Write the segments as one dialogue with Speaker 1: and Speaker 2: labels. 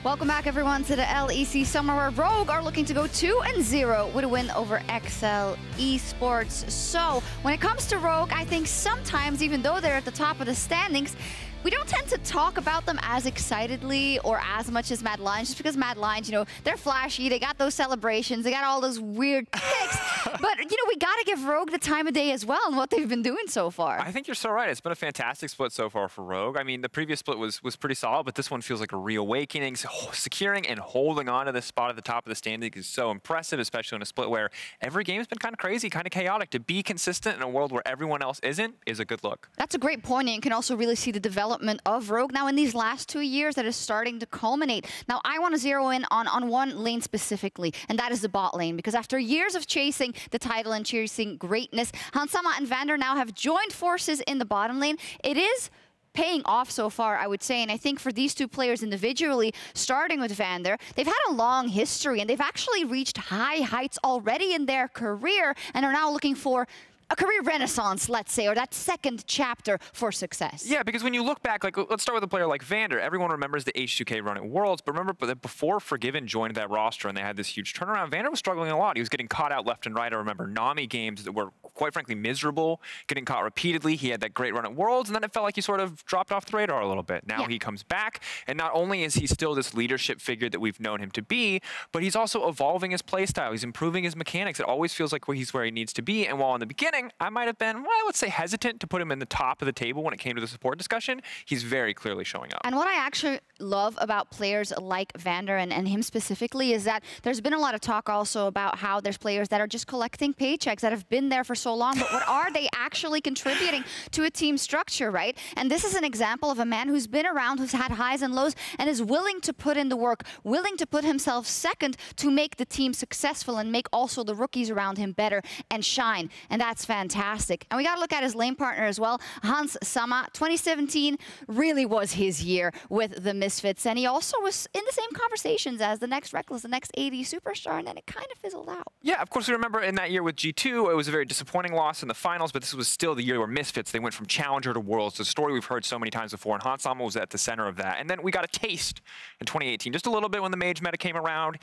Speaker 1: Welcome back, everyone, to the LEC Summer, where Rogue are looking to go 2-0 with a win over Excel Esports. So, when it comes to Rogue, I think sometimes, even though they're at the top of the standings, we don't tend to talk about them as excitedly or as much as Mad Lions, just because Mad Lions, they're flashy, they got those celebrations, they got all those weird picks. But, we got to give Rogue the time of day as well and what they've been doing so far.
Speaker 2: I think you're so right. It's been a fantastic split so far for Rogue. I mean, the previous split was pretty solid, but this one feels like a reawakening. So securing and holding on to this spot at the top of the standing is so impressive, especially in a split where every game has been kind of crazy, kind of chaotic. To be consistent in a world where everyone else isn't is a good look.
Speaker 1: That's a great point, and you can also really see the development of Rogue now in these last 2 years that is starting to culminate. Now, I want to zero in on one lane specifically, and that is the bot lane, because after years of chasing the title and chasing greatness, Hansama and Vander now have joined forces in the bottom lane. It is paying off so far, I would say, and I think for these two players individually, starting with Vander, they've had a long history, and they've actually reached high heights already in their career, and are now looking for a career renaissance, let's say, or that second chapter for success.
Speaker 2: Yeah, because when you look back, like, let's start with a player like Vander. Everyone remembers the H2K run at Worlds, but remember that before Forgiven joined that roster and they had this huge turnaround, Vander was struggling a lot. He was getting caught out left and right. I remember Nami games that were, quite frankly, miserable, getting caught repeatedly. He had that great run at Worlds, and then it felt like he sort of dropped off the radar a little bit. Now he comes back, and not only is he still this leadership figure that we've known him to be, but he's also evolving his playstyle. He's improving his mechanics. It always feels like he's where he needs to be, and while in the beginning, I might have been, well, I would say hesitant to put him in the top of the table when it came to the support discussion, he's very clearly showing up.
Speaker 1: And what I actually love about players like Vander and him specifically is that there's been a lot of talk also about how there's players that are just collecting paychecks that have been there for so long, but what are they actually contributing to a team structure, right? And this is an example of a man who's been around, who's had highs and lows, and is willing to put in the work, willing to put himself second to make the team successful and make also the rookies around him better and shine. And that's fantastic. And we got to look at his lane partner as well. Hansama, 2017 really was his year with the Misfits, and he also was in the same conversations as the next Rekkles, the next AD superstar, and then it kind of fizzled out.
Speaker 2: Yeah, of course, we remember in that year with G2, it was a very disappointing loss in the finals, but this was still the year where Misfits, they went from Challenger to Worlds. The story we've heard so many times before, and Hansama was at the center of that. And then we got a taste in 2018, just a little bit when the Mage meta came around.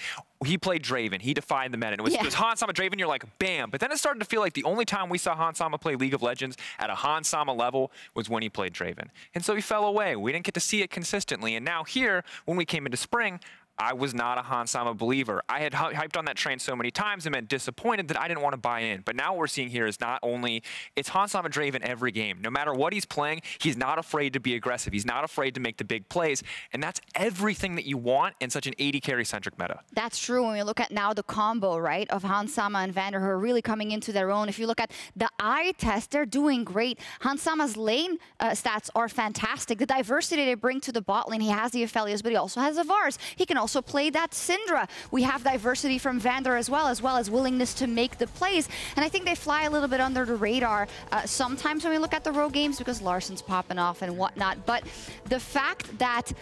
Speaker 2: He played Draven. He defined the meta. And it was Hansama Draven, you're like, bam. But then it started to feel like the only time we saw Hansama play League of Legends at a Hansama level was when he played Draven. And so he fell away. We didn't get to see it consistently. And now here, when we came into spring, I was not a Hansama believer. I had hyped on that train so many times and been disappointed that I didn't want to buy in. But now what we're seeing here is not only, it's Hansama Draven every game. No matter what he's playing, he's not afraid to be aggressive. He's not afraid to make the big plays. And that's everything that you want in such an AD carry-centric meta.
Speaker 1: That's true when we look at now the combo, right, of Hansama and Vander, who are really coming into their own. If you look at the eye test, they're doing great. Hansama's lane stats are fantastic. The diversity they bring to the bot lane, he has the Aphelios, but he also has the Vars. He can also play that Syndra. We have diversity from Vander as well as willingness to make the plays. And I think they fly a little bit under the radar sometimes when we look at the Rogue games because Larsen's popping off and whatnot. But the fact that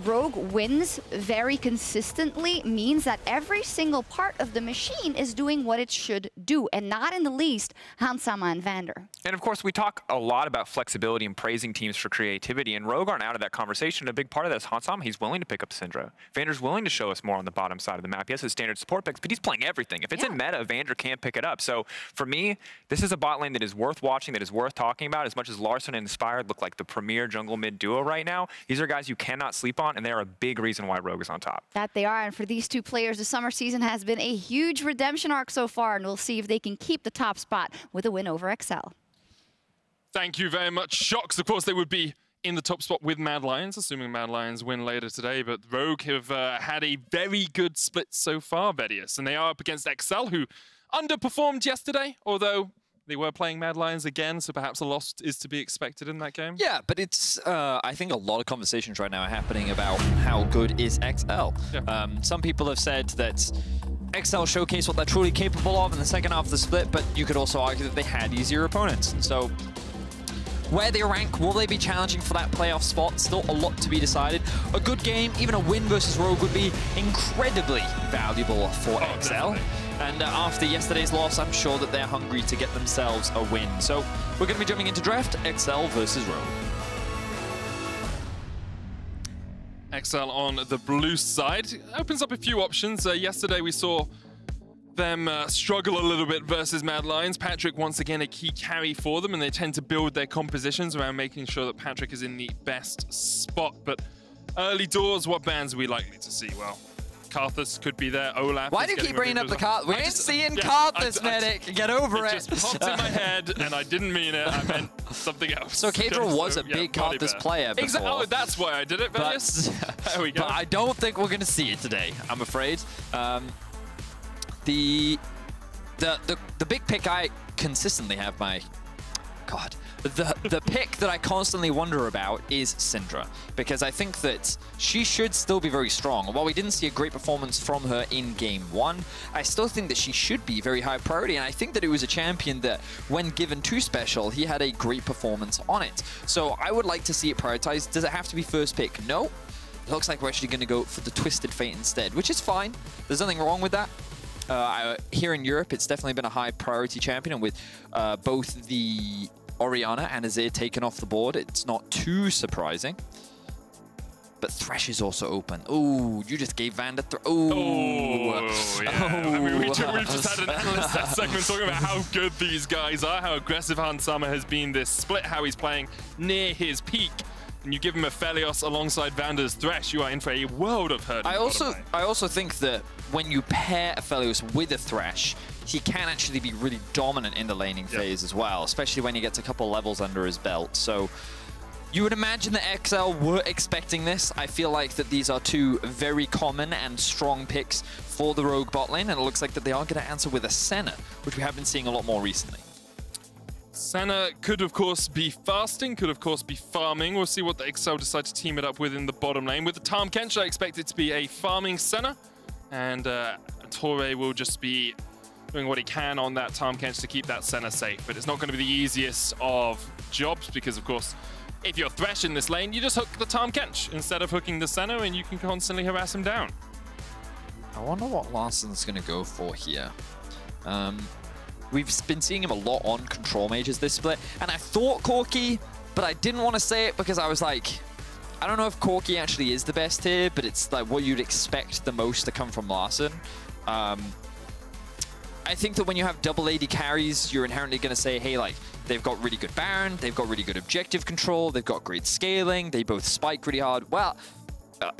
Speaker 1: Rogue wins very consistently means that every single part of the machine is doing what it should do, and not in the least Hansama and Vander.
Speaker 2: And of course, we talk a lot about flexibility and praising teams for creativity, and Rogue aren't out of that conversation. A big part of that is Hansama. He's willing to pick up Syndra. Vander's willing to show us more on the bottom side of the map. He has his standard support picks, but he's playing everything. If it's in meta, Vander can't pick it up. So for me, this is a bot lane that is worth watching, that is worth talking about. As much as Larsen and Inspired look like the premier jungle mid duo right now, these are guys you cannot sleep on, and they are a big reason why Rogue is on top.
Speaker 1: That they are, and for these two players, the summer season has been a huge redemption arc so far, and we'll see if they can keep the top spot with a win over Excel.
Speaker 3: Thank you very much, Shox. Of course, they would be in the top spot with Mad Lions, assuming Mad Lions win later today, but Rogue have had a very good split so far, Vedius, and they are up against Excel, who underperformed yesterday, although they were playing Mad Lions again, so perhaps a loss is to be expected in that game.
Speaker 4: Yeah, but it's, I think a lot of conversations right now are happening about how good is XL. Yeah. Some people have said that XL showcased what they're truly capable of in the second half of the split, but you could also argue that they had easier opponents. So where they rank, will they be challenging for that playoff spot? Still a lot to be decided. A good game, even a win versus Rogue would be incredibly valuable for XL. Definitely. And after yesterday's loss, I'm sure that they're hungry to get themselves a win. So we're going to be jumping into draft XL versus Rogue.
Speaker 3: XL on the blue side. It opens up a few options. Yesterday we saw them struggle a little bit versus Mad Lions. Patrik once again a key carry for them, and they tend to build their compositions around making sure that Patrik is in the best spot. But early doors, what bans are we likely to see? Well, Karthus could be there. Olaf.
Speaker 4: Why do you keep bringing up the Karthus? We ain't seeing Karthus, Medic. Get over it.
Speaker 3: It just popped in my head, and I didn't mean it. I meant something else.
Speaker 4: So Kadra was a big Karthus player before.
Speaker 3: Exactly. Oh, that's why I did it, Vedius. There we go.
Speaker 4: But I don't think we're going to see it today, I'm afraid. The big pick I consistently have my... God. The pick that I constantly wonder about is Syndra, because I think that she should still be very strong. While we didn't see a great performance from her in Game 1, I still think that she should be very high priority, and I think that it was a champion that, when given to Special, he had a great performance on it. So I would like to see it prioritized. Does it have to be first pick? No. It looks like we're actually going to go for the Twisted Fate instead, which is fine. There's nothing wrong with that. Here in Europe, it's definitely been a high priority champion, and with both the Orianna and Azir taken off the board, it's not too surprising. But Thresh is also open. Ooh, you just gave Vander
Speaker 3: Oh, yeah. I mean, we've just had an analyst segment talking about how good these guys are, how aggressive Hans Sama has been this split, how he's playing near his peak. And you give him a Aphelios alongside Vander's Thresh, you are in for a world of hurt.
Speaker 4: I also think that when you pair Aphelios with a Thresh, he can actually be really dominant in the laning phase as well, especially when he gets a couple levels under his belt. So you would imagine that XL were expecting this. I feel like that these are two very common and strong picks for the Rogue bot lane, and it looks like that they are going to answer with a Senna, which we have been seeing a lot more recently.
Speaker 3: Senna could, of course, be fasting, could, of course, be farming. We'll see what the XL decide to team it up with in the bottom lane. With the Tahm Kench, I expect it to be a farming Senna, and Torre will just be doing what he can on that Tahm Kench to keep that Senna safe. But it's not going to be the easiest of jobs because, of course, if you're Thresh in this lane, you just hook the Tahm Kench instead of hooking the Senna, and you can constantly harass him down.
Speaker 4: I wonder what Larsen's going to go for here. We've been seeing him a lot on control mages this split, and I thought Corki, but I didn't want to say it because I was like, I don't know if Corki actually is the best here, but it's like what you'd expect the most to come from Larsen. I think that when you have double AD carries, you're inherently going to say, hey, like, they've got really good Baron, they've got really good objective control, they've got great scaling, they both spike really hard. Well,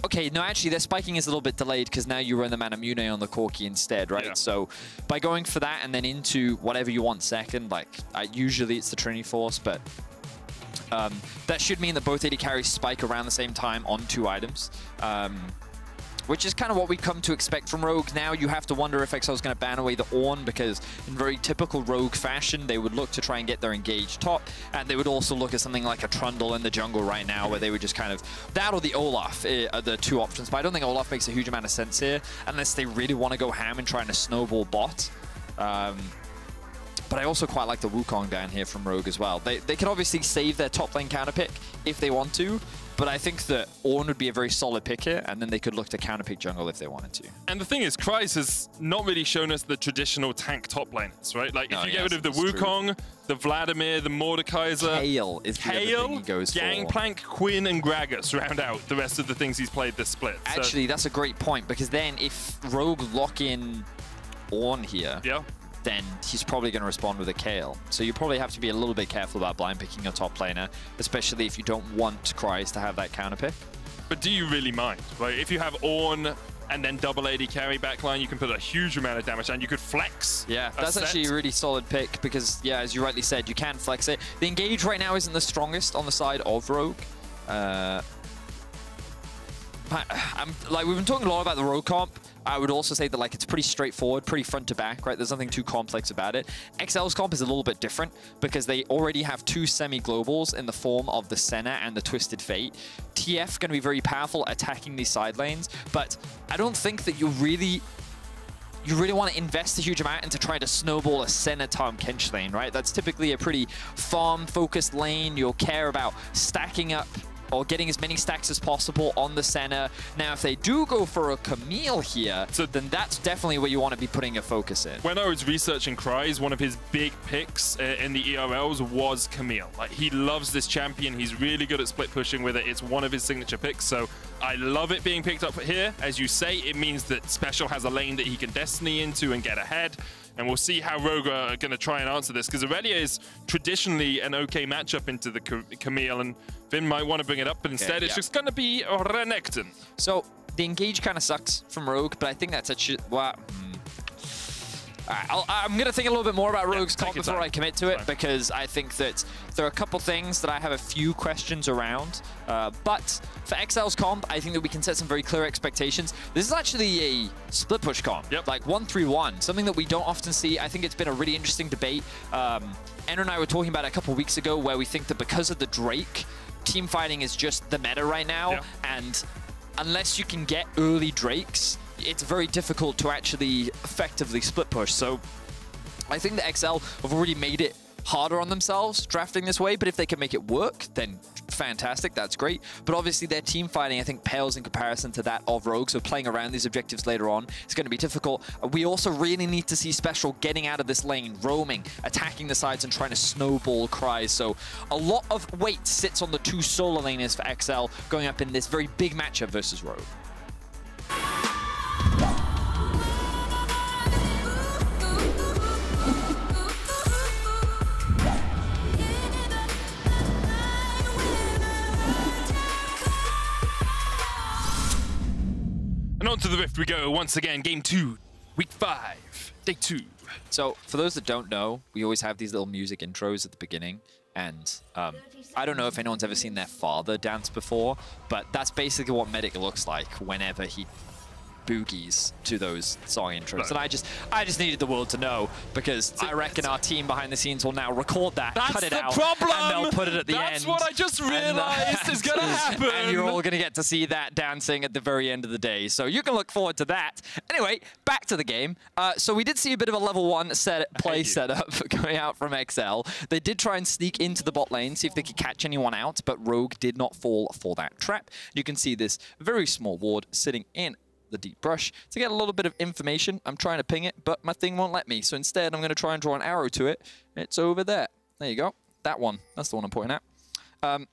Speaker 4: okay, no, actually, their spiking is a little bit delayed because now you run the Manamune on the Corki instead, right?
Speaker 3: Yeah.
Speaker 4: So by going for that and then into whatever you want second, like, usually it's the Trinity Force, but that should mean that both AD carries spike around the same time on 2 items. Which is kind of what we come to expect from Rogue. Now you have to wonder if XL is going to ban away the Ornn, because in very typical Rogue fashion, they would look to try and get their engaged top, and they would also look at something like a Trundle in the jungle right now, where they would just kind of... That or the Olaf are the 2 options, but I don't think Olaf makes a huge amount of sense here, unless they really want to go ham and trying to snowball bot. But I also quite like the Wukong down here from Rogue as well. They can obviously save their top lane counter pick if they want to, but I think that Ornn would be a very solid pick here, and then they could look to counterpick jungle if they wanted to.
Speaker 3: And the thing is, Kryze has not really shown us the traditional tank top laners, right? Like, if you get rid of the Wukong, the Vladimir, the Mordekaiser...
Speaker 4: Kayle is the other thing he goes for.
Speaker 3: Gangplank, Quinn, and Gragas round out the rest of the things he's played this split.
Speaker 4: Actually, that's a great point, because then if Rogue lock in Ornn here...
Speaker 3: Yeah.
Speaker 4: Then he's probably going to respond with a Kayle. So you probably have to be a little bit careful about blind picking your top laner, especially if you don't want Kryze to have that counter pick.
Speaker 3: But do you really mind? Like, if you have Ornn and then double AD carry backline, you can put a huge amount of damage, and you could flex.
Speaker 4: Yeah, that's actually a really solid pick because, yeah, as you rightly said, you can flex it. The engage right now isn't the strongest on the side of Rogue. Like, we've been talking a lot about the Rogue comp. I would also say that, like, it's pretty straightforward, pretty front to back, right? There's nothing too complex about it. XL's comp is a little bit different because they already have 2 semi-globals in the form of the Senna and the Twisted Fate. TF going to be very powerful attacking these side lanes, but I don't think that you really want to invest a huge amount into trying to snowball a Senna Tahm Kench lane, right? That's typically a pretty farm-focused lane. You'll care about stacking up or getting as many stacks as possible on the center. Now, if they do go for a Camille here, then that's definitely where you want to be putting your focus in.
Speaker 3: When I was researching Cryz, one of his big picks in the ERLs was Camille. Like, he loves this champion. He's really good at split pushing with it. It's one of his signature picks, so I love it being picked up here. As you say, it means that Special has a lane that he can Destiny into and get ahead. And we'll see how Rogue are going to try and answer this, because Aurelia is traditionally an okay matchup into the Camille, and Finn might want to bring it up, but instead it's just going to be Renekton.
Speaker 4: So the engage kind of sucks from Rogue, but I think that's I'm going to think a little bit more about Rogue's comp before I commit to it, because I think that there are a couple things that I have a few questions around. But for XL's comp, I think that we can set some very clear expectations. This is actually a split push comp, like 1-3-1, something that we don't often see. I think it's been a really interesting debate. Enner and I were talking about it a couple weeks ago, where we think that because of the Drake, team fighting is just the meta right now, and unless you can get early Drakes, it's very difficult to actually effectively split push. So I think that XL have already made it harder on themselves drafting this way, but if they can make it work, then fantastic, that's great. But obviously their team fighting, I think, pales in comparison to that of Rogue, so playing around these objectives later on is going to be difficult. We also really need to see Special getting out of this lane, roaming, attacking the sides and trying to snowball Cryz. So a lot of weight sits on the two solo laners for XL going up in this very big matchup versus Rogue.
Speaker 3: And on to the Rift we go once again. Game 2, week 5, day 2.
Speaker 4: So for those that don't know, we always have these little music intros at the beginning. And I don't know if anyone's ever seen their father dance before, but that's basically what Medic looks like whenever he boogies to those song intros. And I just needed the world to know, because I reckon our team behind the scenes will now record that, cut it out, and they'll put it at the end.
Speaker 3: That's what I just realized is going to happen.
Speaker 4: And you're all going to get to see that dancing at the very end of the day. So you can look forward to that. Anyway, back to the game. So we did see a bit of a level 1 play setup going out from XL. They did try and sneak into the bot lane, see if they could catch anyone out, but Rogue did not fall for that trap. You can see this very small ward sitting in the deep brush to get a little bit of information. I'm trying to ping it, but my thing won't let me. So instead, I'm going to try and draw an arrow to it. It's over there. There you go. That one. That's the one I'm pointing at.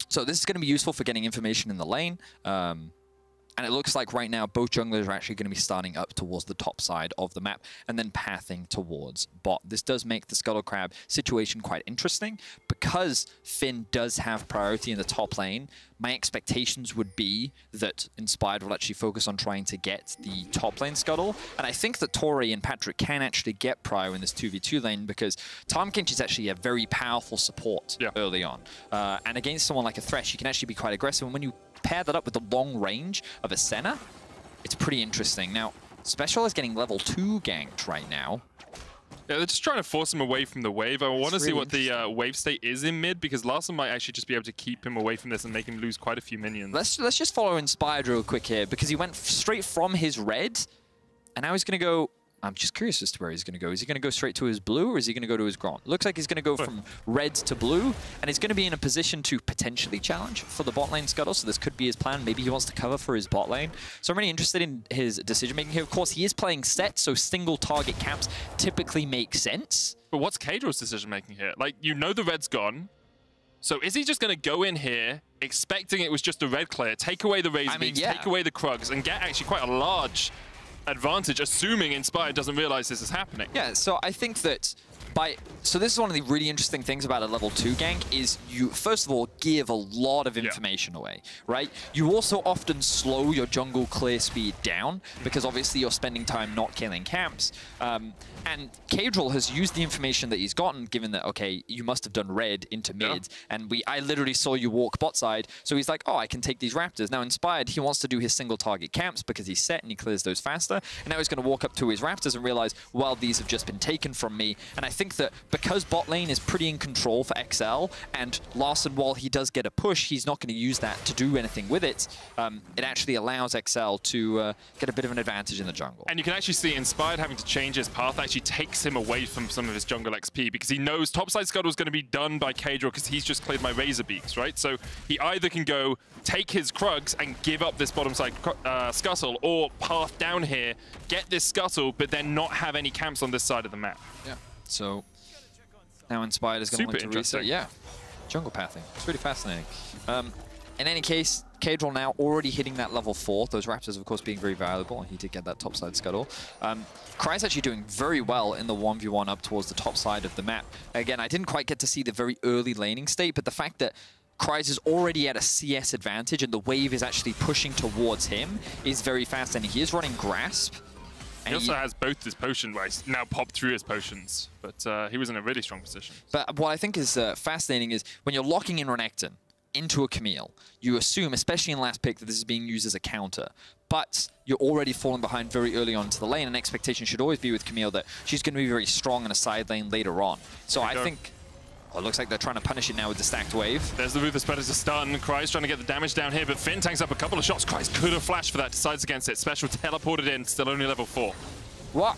Speaker 4: So this is going to be useful for getting information in the lane. And it looks like right now both junglers are actually going to be starting up towards the top side of the map and then pathing towards bot. This does make the Scuttle Crab situation quite interesting, because Finn does have priority in the top lane. My expectations would be that Inspired will actually focus on trying to get the top lane Scuttle. And I think that Tori and Patrick can actually get prio in this 2v2 lane, because Tahm Kench is actually a very powerful support early on. And against someone like a Thresh, you can actually be quite aggressive. And when you pair that up with the long range of a Senna, it's pretty interesting. Now, Special is getting level 2 ganked right now.
Speaker 3: Yeah, they're just trying to force him away from the wave. I want to see what the wave state is in mid, because Larssen might actually just be able to keep him away from this and make him lose quite a few minions.
Speaker 4: Let's just follow Inspired real quick here, because he went straight from his red, and now he's going to go... I'm just curious as to where he's going to go. Is he going to go straight to his blue, or is he going to go to his Gromp? Looks like he's going to go from red to blue, and he's going to be in a position to potentially challenge for the bot lane Scuttle, so this could be his plan. Maybe he wants to cover for his bot lane. So I'm really interested in his decision-making here. Of course, he is playing set, so single target camps typically make sense.
Speaker 3: But what's Kadril's decision-making here? Like, you know the red's gone, so is he just going to go in here, expecting it was just a red clear, take away the Razor Beaks, take away the Krugs, and get actually quite a large advantage, assuming Inspired doesn't realize this is happening?
Speaker 4: Yeah, so I think that so this is one of the really interesting things about a level 2 gank, is you, first of all, give a lot of information away, right? You also often slow your jungle clear speed down, because obviously you're spending time not killing camps. And Kadril has used the information that he's gotten, given that, okay, you must have done red into mid, and I literally saw you walk bot side, so he's like, oh, I can take these Raptors. Now Inspired, he wants to do his single target camps because he's set and he clears those faster, and now he's going to walk up to his Raptors and realize, well, these have just been taken from me, and I think think that because bot lane is pretty in control for XL, and Larssen, while he does get a push, he's not going to use that to do anything with it. It actually allows XL to get a bit of an advantage in the jungle.
Speaker 3: And you can actually see Inspired having to change his path actually takes him away from some of his jungle XP, because he knows topside scuttle is going to be done by Kadro because he's just cleared my Razor Beaks, right? So he either can go take his Krugs and give up this bottom side scuttle, or path down here, get this scuttle, but then not have any camps on this side of the map.
Speaker 4: Yeah. So now Inspired is going to want to reset. Yeah. Jungle pathing. It's really fascinating. In any case, Kadro now already hitting that level 4. Those Raptors, of course, being very valuable, and he did get that topside scuttle. Kry's actually doing very well in the 1v1 up towards the top side of the map. Again, I didn't quite get to see the very early laning state, but the fact that Kryz is already at a CS advantage and the wave is actually pushing towards him is very fascinating. He is running Grasp.
Speaker 3: He also has both his potion, where he's now popped through his potions, but he was in a really strong position.
Speaker 4: But what I think is fascinating is when you're locking in Renekton into a Camille, you assume, especially in last pick, that this is being used as a counter. But you're already falling behind very early on to the lane, and expectation should always be with Camille that she's going to be very strong in a side lane later on. So I think... Oh, it looks like they're trying to punish it now with the stacked wave.
Speaker 3: There's the Ruthless Predator stun. Kry's trying to get the damage down here, but Finn tanks up a couple of shots. Kryz could have flashed for that, decides against it. Special teleported in, still only level 4.
Speaker 4: What?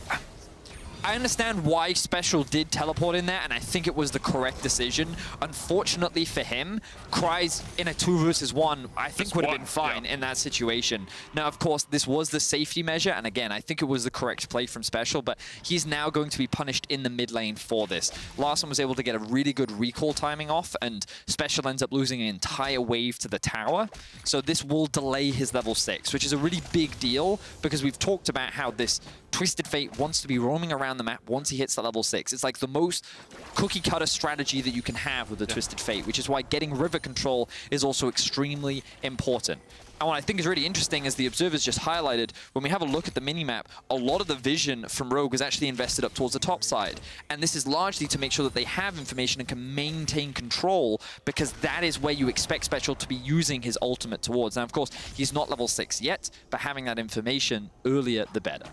Speaker 4: I understand why Special did teleport in there, and I think it was the correct decision. Unfortunately for him, Kry's in a 2 versus 1, I think would have been fine in that situation. Now, of course, this was the safety measure, and again, I think it was the correct play from Special, but he's now going to be punished in the mid lane for this. Larssen was able to get a really good recall timing off, and Special ends up losing an entire wave to the tower. So this will delay his level 6, which is a really big deal, because we've talked about how this Twisted Fate wants to be roaming around the map once he hits the level 6. It's like the most cookie-cutter strategy that you can have with the Twisted Fate, which is why getting river control is also extremely important. And what I think is really interesting, as the observers just highlighted, when we have a look at the minimap, a lot of the vision from Rogue is actually invested up towards the top side. And this is largely to make sure that they have information and can maintain control, because that is where you expect Special to be using his ultimate towards. Now, of course, he's not level 6 yet, but having that information earlier, the better.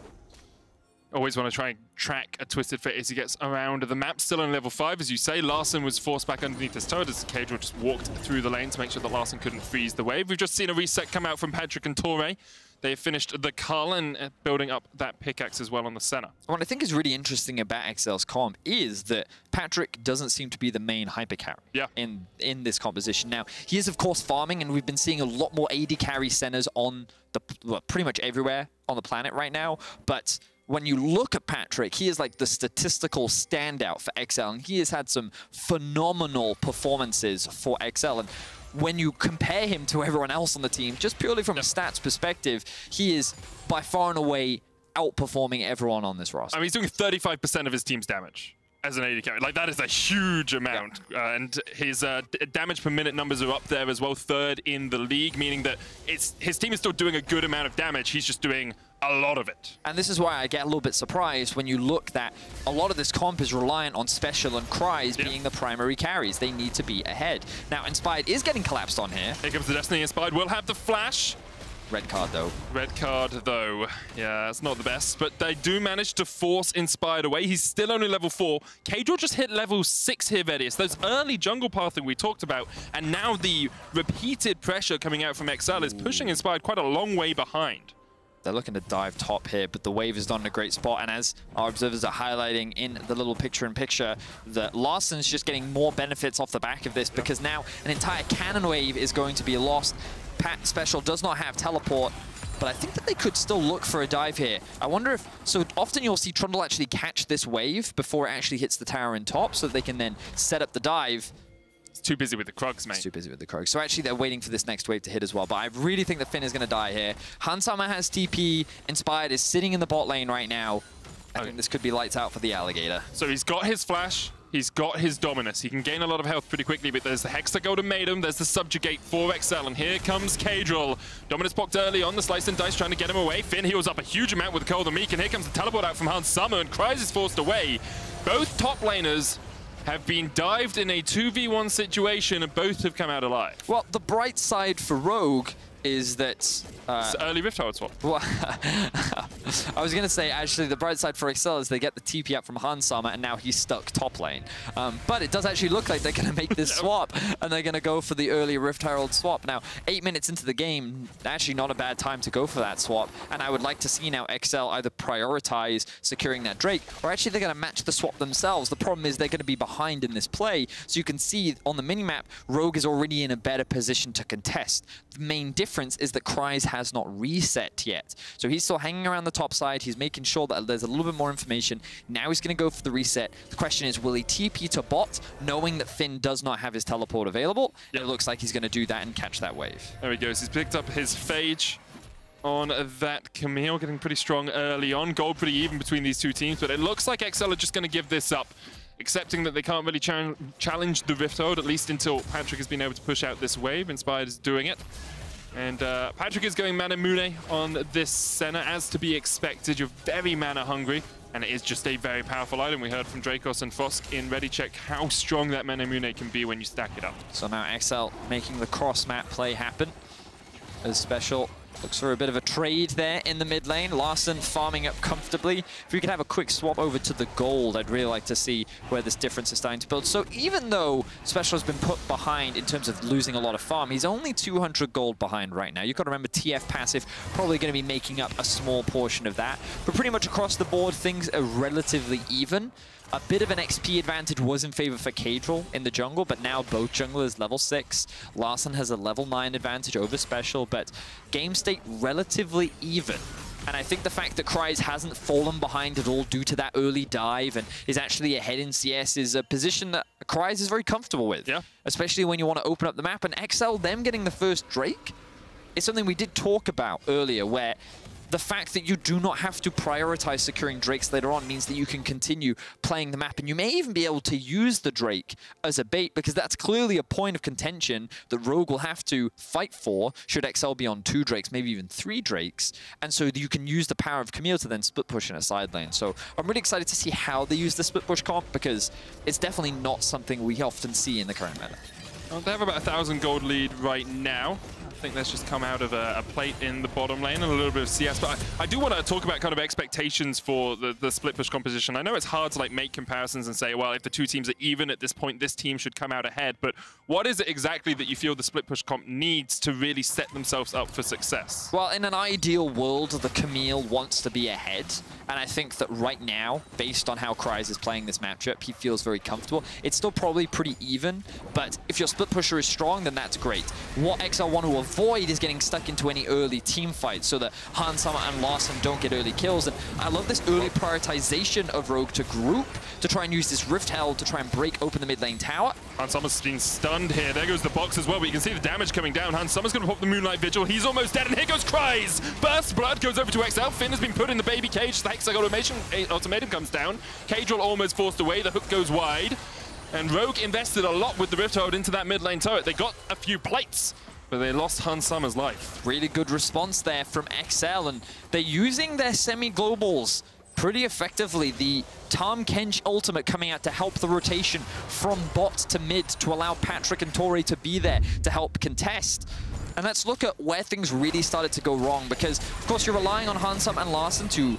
Speaker 3: Always want to try and track a Twisted Fate as he gets around the map. Still on level 5, as you say. Larssen was forced back underneath his turret as Kadro just walked through the lane to make sure that Larssen couldn't freeze the wave. We've just seen a reset come out from Patrick and Torre. They have finished the Cull and building up that pickaxe as well on the center.
Speaker 4: What I think is really interesting about XL's comp is that Patrick doesn't seem to be the main hyper carry in this composition. Now, he is, of course, farming, and we've been seeing a lot more AD carry centers on the pretty much everywhere on the planet right now, but when you look at Patrick, he is like the statistical standout for XL, and he has had some phenomenal performances for XL. And when you compare him to everyone else on the team, just purely from a stats perspective, he is by far and away outperforming everyone on this roster.
Speaker 3: I mean, he's doing 35% of his team's damage as an AD carry. Like, that is a huge amount. And his damage per minute numbers are up there as well, 3rd in the league, meaning that his team is still doing a good amount of damage. He's just doing a lot of it.
Speaker 4: And this is why I get a little bit surprised when you look that a lot of this comp is reliant on Special and Kryz being the primary carries. They need to be ahead. Now, Inspired is getting collapsed on here.
Speaker 3: Here comes the Destiny. Inspired will have the flash.
Speaker 4: Red card, though.
Speaker 3: Red card, though. Yeah, that's not the best. But they do manage to force Inspired away. He's still only level 4. Kadro just hit level 6 here, Vedius. Those early jungle pathing we talked about, and now the repeated pressure coming out from XL is pushing Inspired quite a long way behind.
Speaker 4: They're looking to dive top here, but the wave is not in a great spot. And as our observers are highlighting in the little picture-in-picture, that Larssen's just getting more benefits off the back of this, because now an entire cannon wave is going to be lost. Pat Special does not have teleport, but I think that they could still look for a dive here. I wonder if... So often you'll see Trundle actually catch this wave before it actually hits the tower in top, so that they can then set up the dive.
Speaker 3: It's too busy with the Krugs, mate.
Speaker 4: It's too busy with the Krugs. So actually they're waiting for this next wave to hit as well, but I really think that Finn is going to die here. Hansama has TP. Inspired is sitting in the bot lane right now. I think this could be lights out for the Alligator.
Speaker 3: So he's got his flash. He's got his Dominus. He can gain a lot of health pretty quickly, but there's the Hex to go to Maiden. There's the Subjugate for XL, and here comes Kadril. Dominus popped early on the Slice and Dice, trying to get him away. Finn heals up a huge amount with Cold and Meek, and here comes the teleport out from Hansama, and Kryz is forced away. Both top laners have been dived in a 2v1 situation, and both have come out alive.
Speaker 4: Well, the bright side for Rogue is that...
Speaker 3: It's early Rift Herald swap.
Speaker 4: Well, I was going to say, actually, the bright side for XL is they get the TP up from Hans Sama, and now he's stuck top lane. But it does actually look like they're going to make this swap, and they're going to go for the early Rift Herald swap. Now, 8 minutes into the game, actually not a bad time to go for that swap, and I would like to see now XL either prioritize securing that Drake, or actually they're going to match the swap themselves. The problem is they're going to be behind in this play, so you can see on the minimap, Rogue is already in a better position to contest. The main difference is that Kryze has not reset yet. So he's still hanging around the top side. He's making sure that there's a little bit more information. Now he's going to go for the reset. The question is, will he TP to bot, knowing that Finn does not have his teleport available? Yep. It looks like he's going to do that and catch that wave.
Speaker 3: There he goes. He's picked up his Phage on that Camille, getting pretty strong early on. Gold pretty even between these two teams, but it looks like XL are just going to give this up, accepting that they can't really challenge the Rift Herald, at least until Patrick has been able to push out this wave. Inspired is doing it. And Patrick is going Manamune on this Senna, as to be expected. You're very mana hungry, and it is just a very powerful item. We heard from Dracos and Fosk in Ready Check how strong that Manamune can be when you stack it up.
Speaker 4: So now XL making the cross-map play happen. As Special looks for a bit of a trade there in the mid lane. Larssen farming up comfortably. If we could have a quick swap over to the gold, I'd really like to see where this difference is starting to build. So even though Special has been put behind in terms of losing a lot of farm, he's only 200 gold behind right now. You've got to remember TF passive probably going to be making up a small portion of that. But pretty much across the board, things are relatively even. A bit of an XP advantage was in favor for Kadril in the jungle, but now both junglers level 6. Larssen has a level 9 advantage over Special, but game state relatively even. And I think the fact that Kryze hasn't fallen behind at all due to that early dive and is actually ahead in CS is a position that Kryze is very comfortable with.
Speaker 3: Yeah.
Speaker 4: Especially when you want to open up the map. And XL, them getting the first Drake, is something we did talk about earlier, where the fact that you do not have to prioritize securing Drakes later on means that you can continue playing the map, and you may even be able to use the Drake as a bait, because that's clearly a point of contention that Rogue will have to fight for should XL be on 2 Drakes, maybe even 3 Drakes, and so you can use the power of Camille to then split push in a side lane. So I'm really excited to see how they use the split push comp, because it's definitely not something we often see in the current meta.
Speaker 3: Well, they have about 1,000 gold lead right now. I think that's just come out of a plate in the bottom lane and a little bit of CS. But I do want to talk about kind of expectations for the split push composition. I know it's hard to like make comparisons and say, well, if the two teams are even at this point, this team should come out ahead. But what is it exactly that you feel the split push comp needs to really set themselves up for success?
Speaker 4: Well, in an ideal world, the Camille wants to be ahead. And I think that right now, based on how Kryze is playing this matchup, he feels very comfortable. It's still probably pretty even, but if your split pusher is strong, then that's great. What XL want to avoid is getting stuck into any early team fights so that Hans Sama and Larssen don't get early kills. And I love this early prioritization of Rogue to group to try and use this Rift Herald to try and break open the mid lane tower.
Speaker 3: Hans Sama's been stunned here. There goes the box as well, but you can see the damage coming down. Hans Sama's going to pop the Moonlight Vigil. He's almost dead, and here goes Kryze. Burst blood goes over to XL. Finn has been put in the baby cage. The Hexag automation comes down. Kadril almost forced away. The hook goes wide. And Rogue invested a lot with the Rift Herald into that mid lane turret. They got a few plates, but they lost Hans Sama's life.
Speaker 4: Really good response there from XL, and they're using their semi-globals pretty effectively. The Tahm Kench ultimate coming out to help the rotation from bot to mid to allow Patrick and Tori to be there to help contest. And let's look at where things really started to go wrong, because of course you're relying on Hans Sama and Larssen to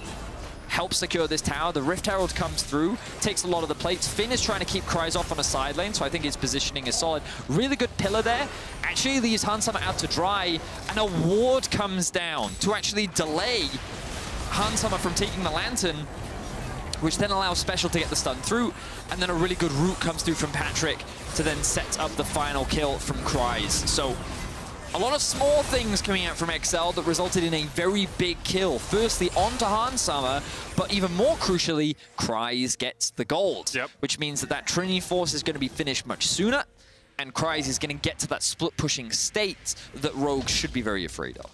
Speaker 4: help secure this tower. The Rift Herald comes through, takes a lot of the plates. Finn is trying to keep Kryze off on a side lane, so I think his positioning is solid. Really good pillar there. Actually leaves Hans Sama out to dry, and a ward comes down to actually delay Hans Sama from taking the Lantern, which then allows Special to get the stun through, and then a really good route comes through from Patrick to then set up the final kill from Kryze. So a lot of small things coming out from XL that resulted in a very big kill. Firstly, onto Hans Sama, but even more crucially, Kryze gets the gold, which means that that Trinity Force is going to be finished much sooner, and Kryze is going to get to that split pushing state that Rogue should be very afraid of.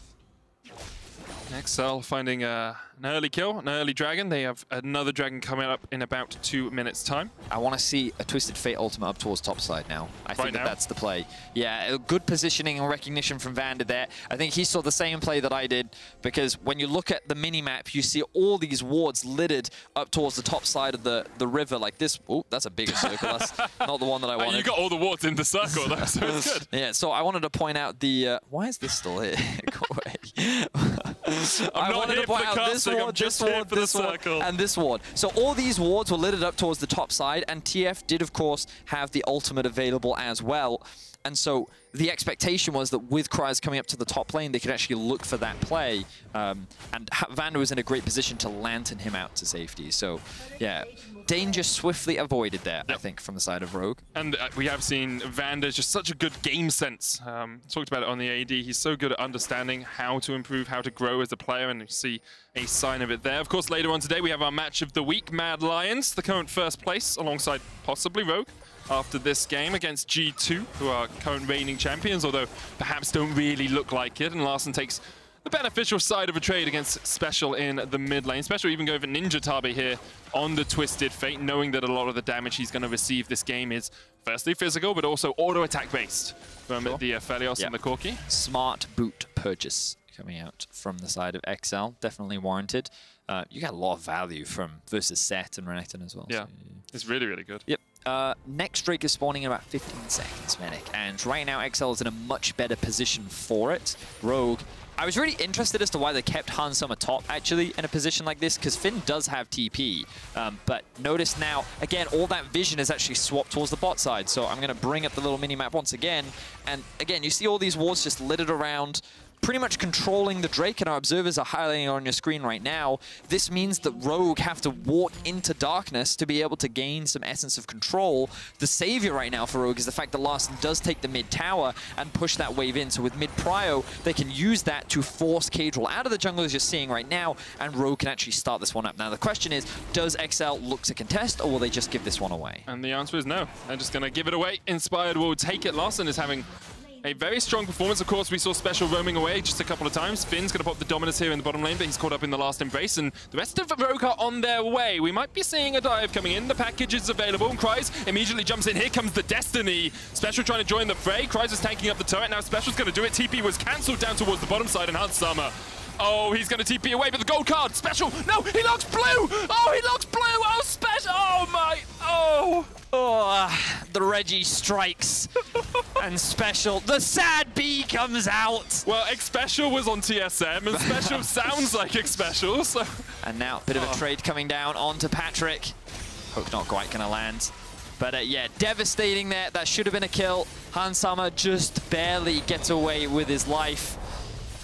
Speaker 3: XL finding an early kill, an early dragon. They have another dragon coming up in about 2 minutes' time.
Speaker 4: I want to see a Twisted Fate ultimate up towards top side now. I think that's the play. Yeah, good positioning and recognition from Vander there. I think he saw the same play that I did, because when you look at the mini-map, you see all these wards littered up towards the top side of the river like this. Oh, that's a bigger circle. That's not the one that I wanted.
Speaker 3: You got all the wards in the circle, though, so it's good.
Speaker 4: Yeah, so I wanted to point out the... why is this still here? Go away. I wanted to point out this ward, this ward, and this ward. So all these wards were littered up towards the top side, and TF did, of course, have the ultimate available as well. And so the expectation was that with Kryze coming up to the top lane, they could actually look for that play. And Vander was in a great position to lantern him out to safety. So, yeah, danger swiftly avoided there, I think, from the side of Rogue.
Speaker 3: And we have seen Vander just such a good game sense. Talked about it on the AD. He's so good at understanding how to improve, how to grow as a player, and you see a sign of it there. Of course, later on today, we have our match of the week, Mad Lions, the current first place, alongside possibly Rogue, after this game against G2, who are current reigning champions, although perhaps don't really look like it. And Larssen takes the beneficial side of a trade against Special in the mid lane. Special even going for Ninja Tabi here on the Twisted Fate, knowing that a lot of the damage he's going to receive this game is firstly physical, but also auto-attack based from the Aphelios and the Corki.
Speaker 4: Smart boot purchase coming out from the side of XL, definitely warranted. You got a lot of value from versus Set and Renekton as well.
Speaker 3: Yeah, so, it's really, really good.
Speaker 4: Yep. Next Drake is spawning in about 15 seconds, Medic, and right now XL is in a much better position for it. Rogue, I was really interested as to why they kept Hans Sama top, actually, in a position like this, because Finn does have TP, but notice now, again, all that vision is actually swapped towards the bot side, so I'm going to bring up the little mini-map once again, and again, you see all these wards just littered around, pretty much controlling the Drake, and our observers are highlighting on your screen right now. This means that Rogue have to walk into darkness to be able to gain some essence of control. The savior right now for Rogue is the fact that Larssen does take the mid tower and push that wave in. So with mid prio, they can use that to force Caedrel out of the jungle as you're seeing right now, and Rogue can actually start this one up. Now the question is, does XL look to contest, or will they just give this one away?
Speaker 3: And the answer is no. They're just going to give it away. Inspired will take it. Larssen is having a very strong performance. Of course, we saw Special roaming away just a couple of times. Finn's going to pop the Dominus here in the bottom lane, but he's caught up in the last embrace, and the rest of Rogue are on their way. We might be seeing a dive coming in. The package is available, and Kryze immediately jumps in. Here comes the Destiny. Special trying to join the fray. Kryze is tanking up the turret. Now Special's going to do it. TP was cancelled down towards the bottom side, and Hans Sama. Oh, he's going to TP away, but the gold card. Special. No, he locks blue. Oh, he locks blue. Oh, Special. Oh, my. Oh.
Speaker 4: Oh, the Reggie strikes, and Special, the sad bee comes out.
Speaker 3: Well, X-Special was on TSM, and Special sounds like X-Special, so...
Speaker 4: And now, a bit of a trade coming down onto Patrick. Hook not quite going to land. But yeah, devastating there. That should have been a kill. Hans Sama just barely gets away with his life.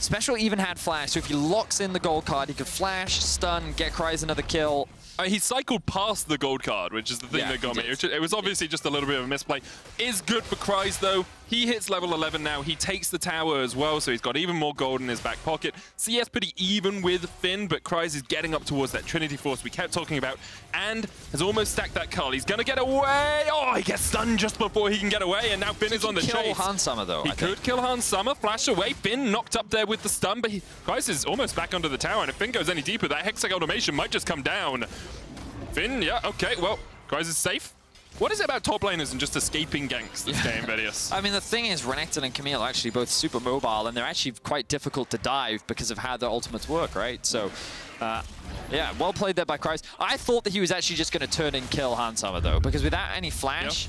Speaker 4: Special even had flash, so if he locks in the gold card, he could flash, stun, get Kryze another kill.
Speaker 3: He cycled past the gold card, which is the thing that got me. It was obviously just a little bit of a misplay. Is good for Kryze, though. He hits level 11 now. He takes the tower as well, so he's got even more gold in his back pocket. CS pretty even with Finn, but Kryze is getting up towards that Trinity Force we kept talking about, and has almost stacked that Cull. He's going to get away. Oh, he gets stunned just before he can get away, and now Finn is on the chase.
Speaker 4: He could kill Hans Sama, though,
Speaker 3: He could kill Hans Sama, flash away. Finn knocked up there with the stun, but Kryze is almost back under the tower, and if Finn goes any deeper, that Hextech automation might just come down. Finn, yeah, okay, well, Kryze is safe. What is it about top laners and just escaping ganks this game, Vedius?
Speaker 4: I mean, the thing is, Renekton and Camille are actually both super mobile, and they're actually quite difficult to dive because of how their ultimates work, right? So, yeah, well played there by Kryze. I thought that he was actually just going to turn and kill Hans Sama, though, because without any flash...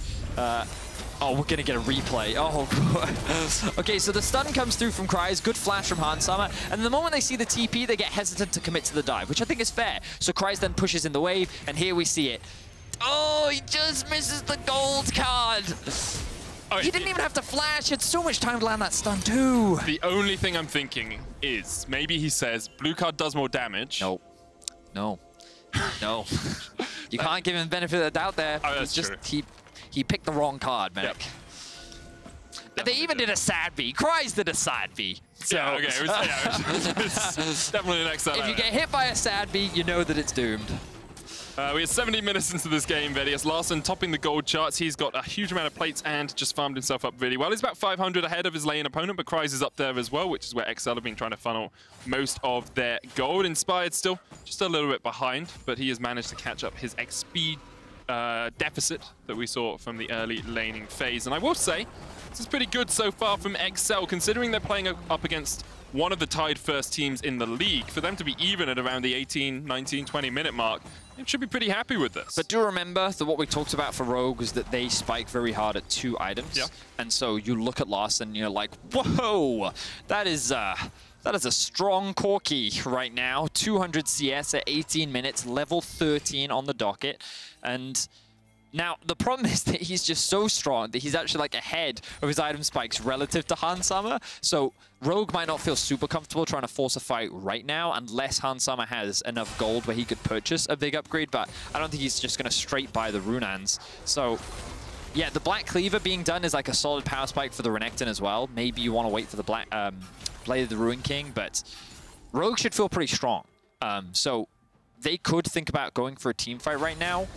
Speaker 4: oh, we're going to get a replay. Oh, God. Okay, so the stun comes through from Kryze. Good flash from Hans Sama. And the moment they see the TP, they get hesitant to commit to the dive, which I think is fair. So Kryze then pushes in the wave, and here we see it. Oh, he just misses the gold card. Oh, he didn't even have to flash. He had so much time to land that stun, too.
Speaker 3: The only thing I'm thinking is maybe he says blue card does more damage.
Speaker 4: No. No. No. You can't give him the benefit of the doubt there.
Speaker 3: Oh, that's true.
Speaker 4: He picked the wrong card, Medic. Yep. They even did a sad B. Kryze did a sad B. So.
Speaker 3: Yeah, okay. It was definitely the next time.
Speaker 4: If you get hit by a sad B, you know that it's doomed.
Speaker 3: We're 70 minutes into this game, Vedius. Larssen topping the gold charts. He's got a huge amount of plates and just farmed himself up really well. He's about 500 ahead of his lane opponent, but Kryze is up there as well, which is where XL have been trying to funnel most of their gold. Inspired still just a little bit behind, but he has managed to catch up his XP deficit that we saw from the early laning phase. And I will say, this is pretty good so far from XL, considering they're playing up against one of the tied first teams in the league. For them to be even at around the 18, 19, 20 minute mark, they should be pretty happy with this.
Speaker 4: But do remember that what we talked about for Rogue was that they spike very hard at 2 items.
Speaker 3: Yeah.
Speaker 4: And so you look at Larssen and you're like, whoa, that is a strong Corki right now. 200 CS at 18 minutes, level 13 on the docket. And now, the problem is that he's just so strong that he's actually like ahead of his item spikes relative to Hans Sama. So Rogue might not feel super comfortable trying to force a fight right now unless Hans Sama has enough gold where he could purchase a big upgrade, but I don't think he's just going to straight buy the Runans. So yeah, the Black Cleaver being done is like a solid power spike for the Renekton as well. Maybe you want to wait for the Black Blade of the Ruin King, but Rogue should feel pretty strong. So they could think about going for a team fight right now.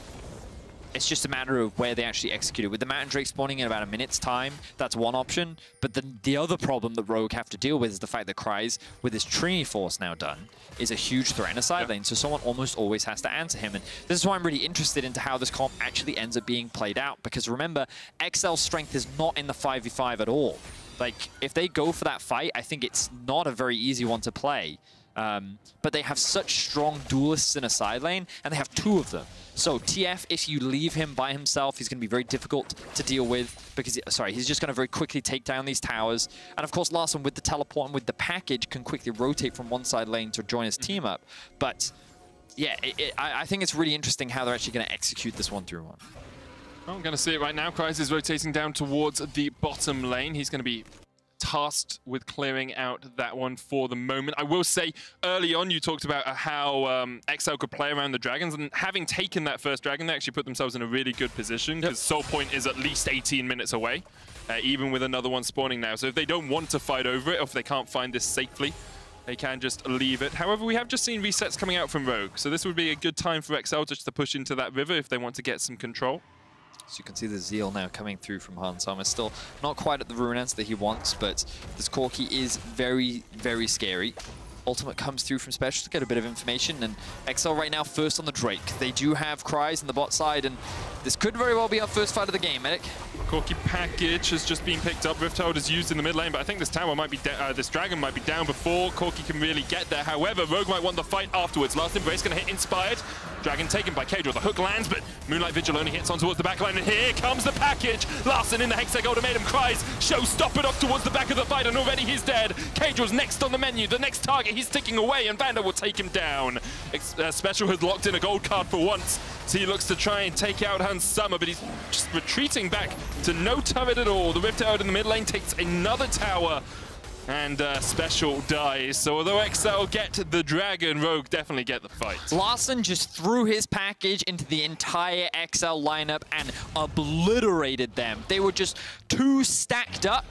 Speaker 4: It's just a matter of where they actually execute it. With the Mountain Drake spawning in about a minute's time, that's one option. But the other problem that Rogue have to deal with is the fact that Kryze, with his Trinity Force now done, is a huge threat in a side lane. So someone almost always has to answer him. And this is why I'm really interested into how this comp actually ends up being played out. Because remember, XL's strength is not in the 5v5 at all. Like, if they go for that fight, I think it's not a very easy one to play. But they have such strong duelists in a side lane, and they have 2 of them. So TF, if you leave him by himself, he's going to be very difficult to deal with because, he's just going to very quickly take down these towers. And of course, Larssen with the teleport and with the package can quickly rotate from one side lane to join his team up. But yeah, I think it's really interesting how they're actually going to execute this 1-3-1.
Speaker 3: Well, I'm going to see it right now. Kryze is rotating down towards the bottom lane. He's going to be tasked with clearing out that one for the moment. I will say, early on, you talked about how XL could play around the dragons, and having taken that first dragon, they actually put themselves in a really good position, because Soul Point is at least 18 minutes away, even with another one spawning now. So if they don't want to fight over it, or if they can't find this safely, they can just leave it. However, we have just seen resets coming out from Rogue, so this would be a good time for XL just to push into that river if they want to get some control.
Speaker 4: So you can see the Zeal now coming through from Hans Sama. Still not quite at the Runans that he wants, but this Corki is very, very scary. Ultimate comes through from Special to get a bit of information, and XL right now first on the Drake. They do have Kryze on the bot side, and this could very well be our first fight of the game, Medic.
Speaker 3: Corki package has just been picked up. Rift Herald is used in the mid lane, but I think this tower might be this dragon might be down before Corki can really get there. However, Rogue might want the fight afterwards. Last Embrace going to hit Inspired. Dragon taken by Kdraw. The hook lands, but Moonlight Vigil only hits on towards the back line, and here comes the package. Larssen in the Hexag ultimatum. Kryze showstopper off towards the back of the fight, and already he's dead. Kdraw's next on the menu. The next target he's ticking away, and Vander will take him down. Special has locked in a gold card for once, so he looks to try and take out Hans Sama, but he's just retreating back to no turret at all. The Rift Herald in the mid lane takes another tower, and Special dies. So although XL get the dragon, Rogue definitely get the fight.
Speaker 4: Larssen just threw his package into the entire XL lineup and obliterated them. They were just 2 stacked up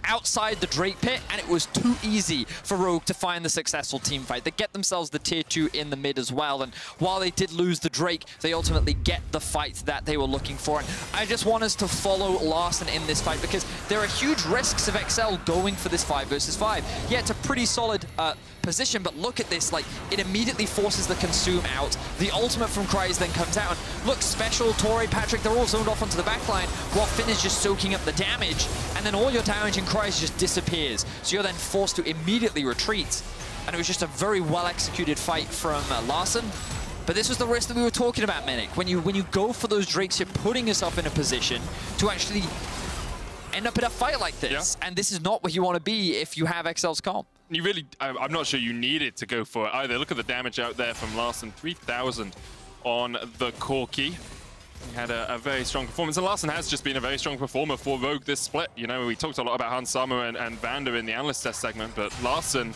Speaker 4: outside the Drake pit, and it was too easy for Rogue to find the successful team fight. They get themselves the tier 2 in the mid as well, and while they did lose the Drake, they ultimately get the fight that they were looking for. And I just want us to follow Larssen in this fight, because there are huge risks of XL going for this 5 versus 5. Yeah, it's a pretty solid position, but look at this, like, it immediately forces the consume out. The ultimate from Kryze then comes out, and look, Special, Torre, Patrick, they're all zoned off onto the backline, while Finn is just soaking up the damage, and then all your damage in Kryze just disappears. So you're then forced to immediately retreat. And it was just a very well-executed fight from Larssen. But this was the risk that we were talking about, Medic. When you go for those Drakes, you're putting yourself in a position to actually end up in a fight like this. Yeah. And this is not what you want to be if you have XL's comp.
Speaker 3: You really, I'm not sure you needed to go for it either. Look at the damage out there from Larssen, 3,000 on the Corki. He had a very strong performance, and Larssen has just been a very strong performer for Rogue this split. You know, we talked a lot about Hans Sama and Vander in the analyst test segment, but Larssen,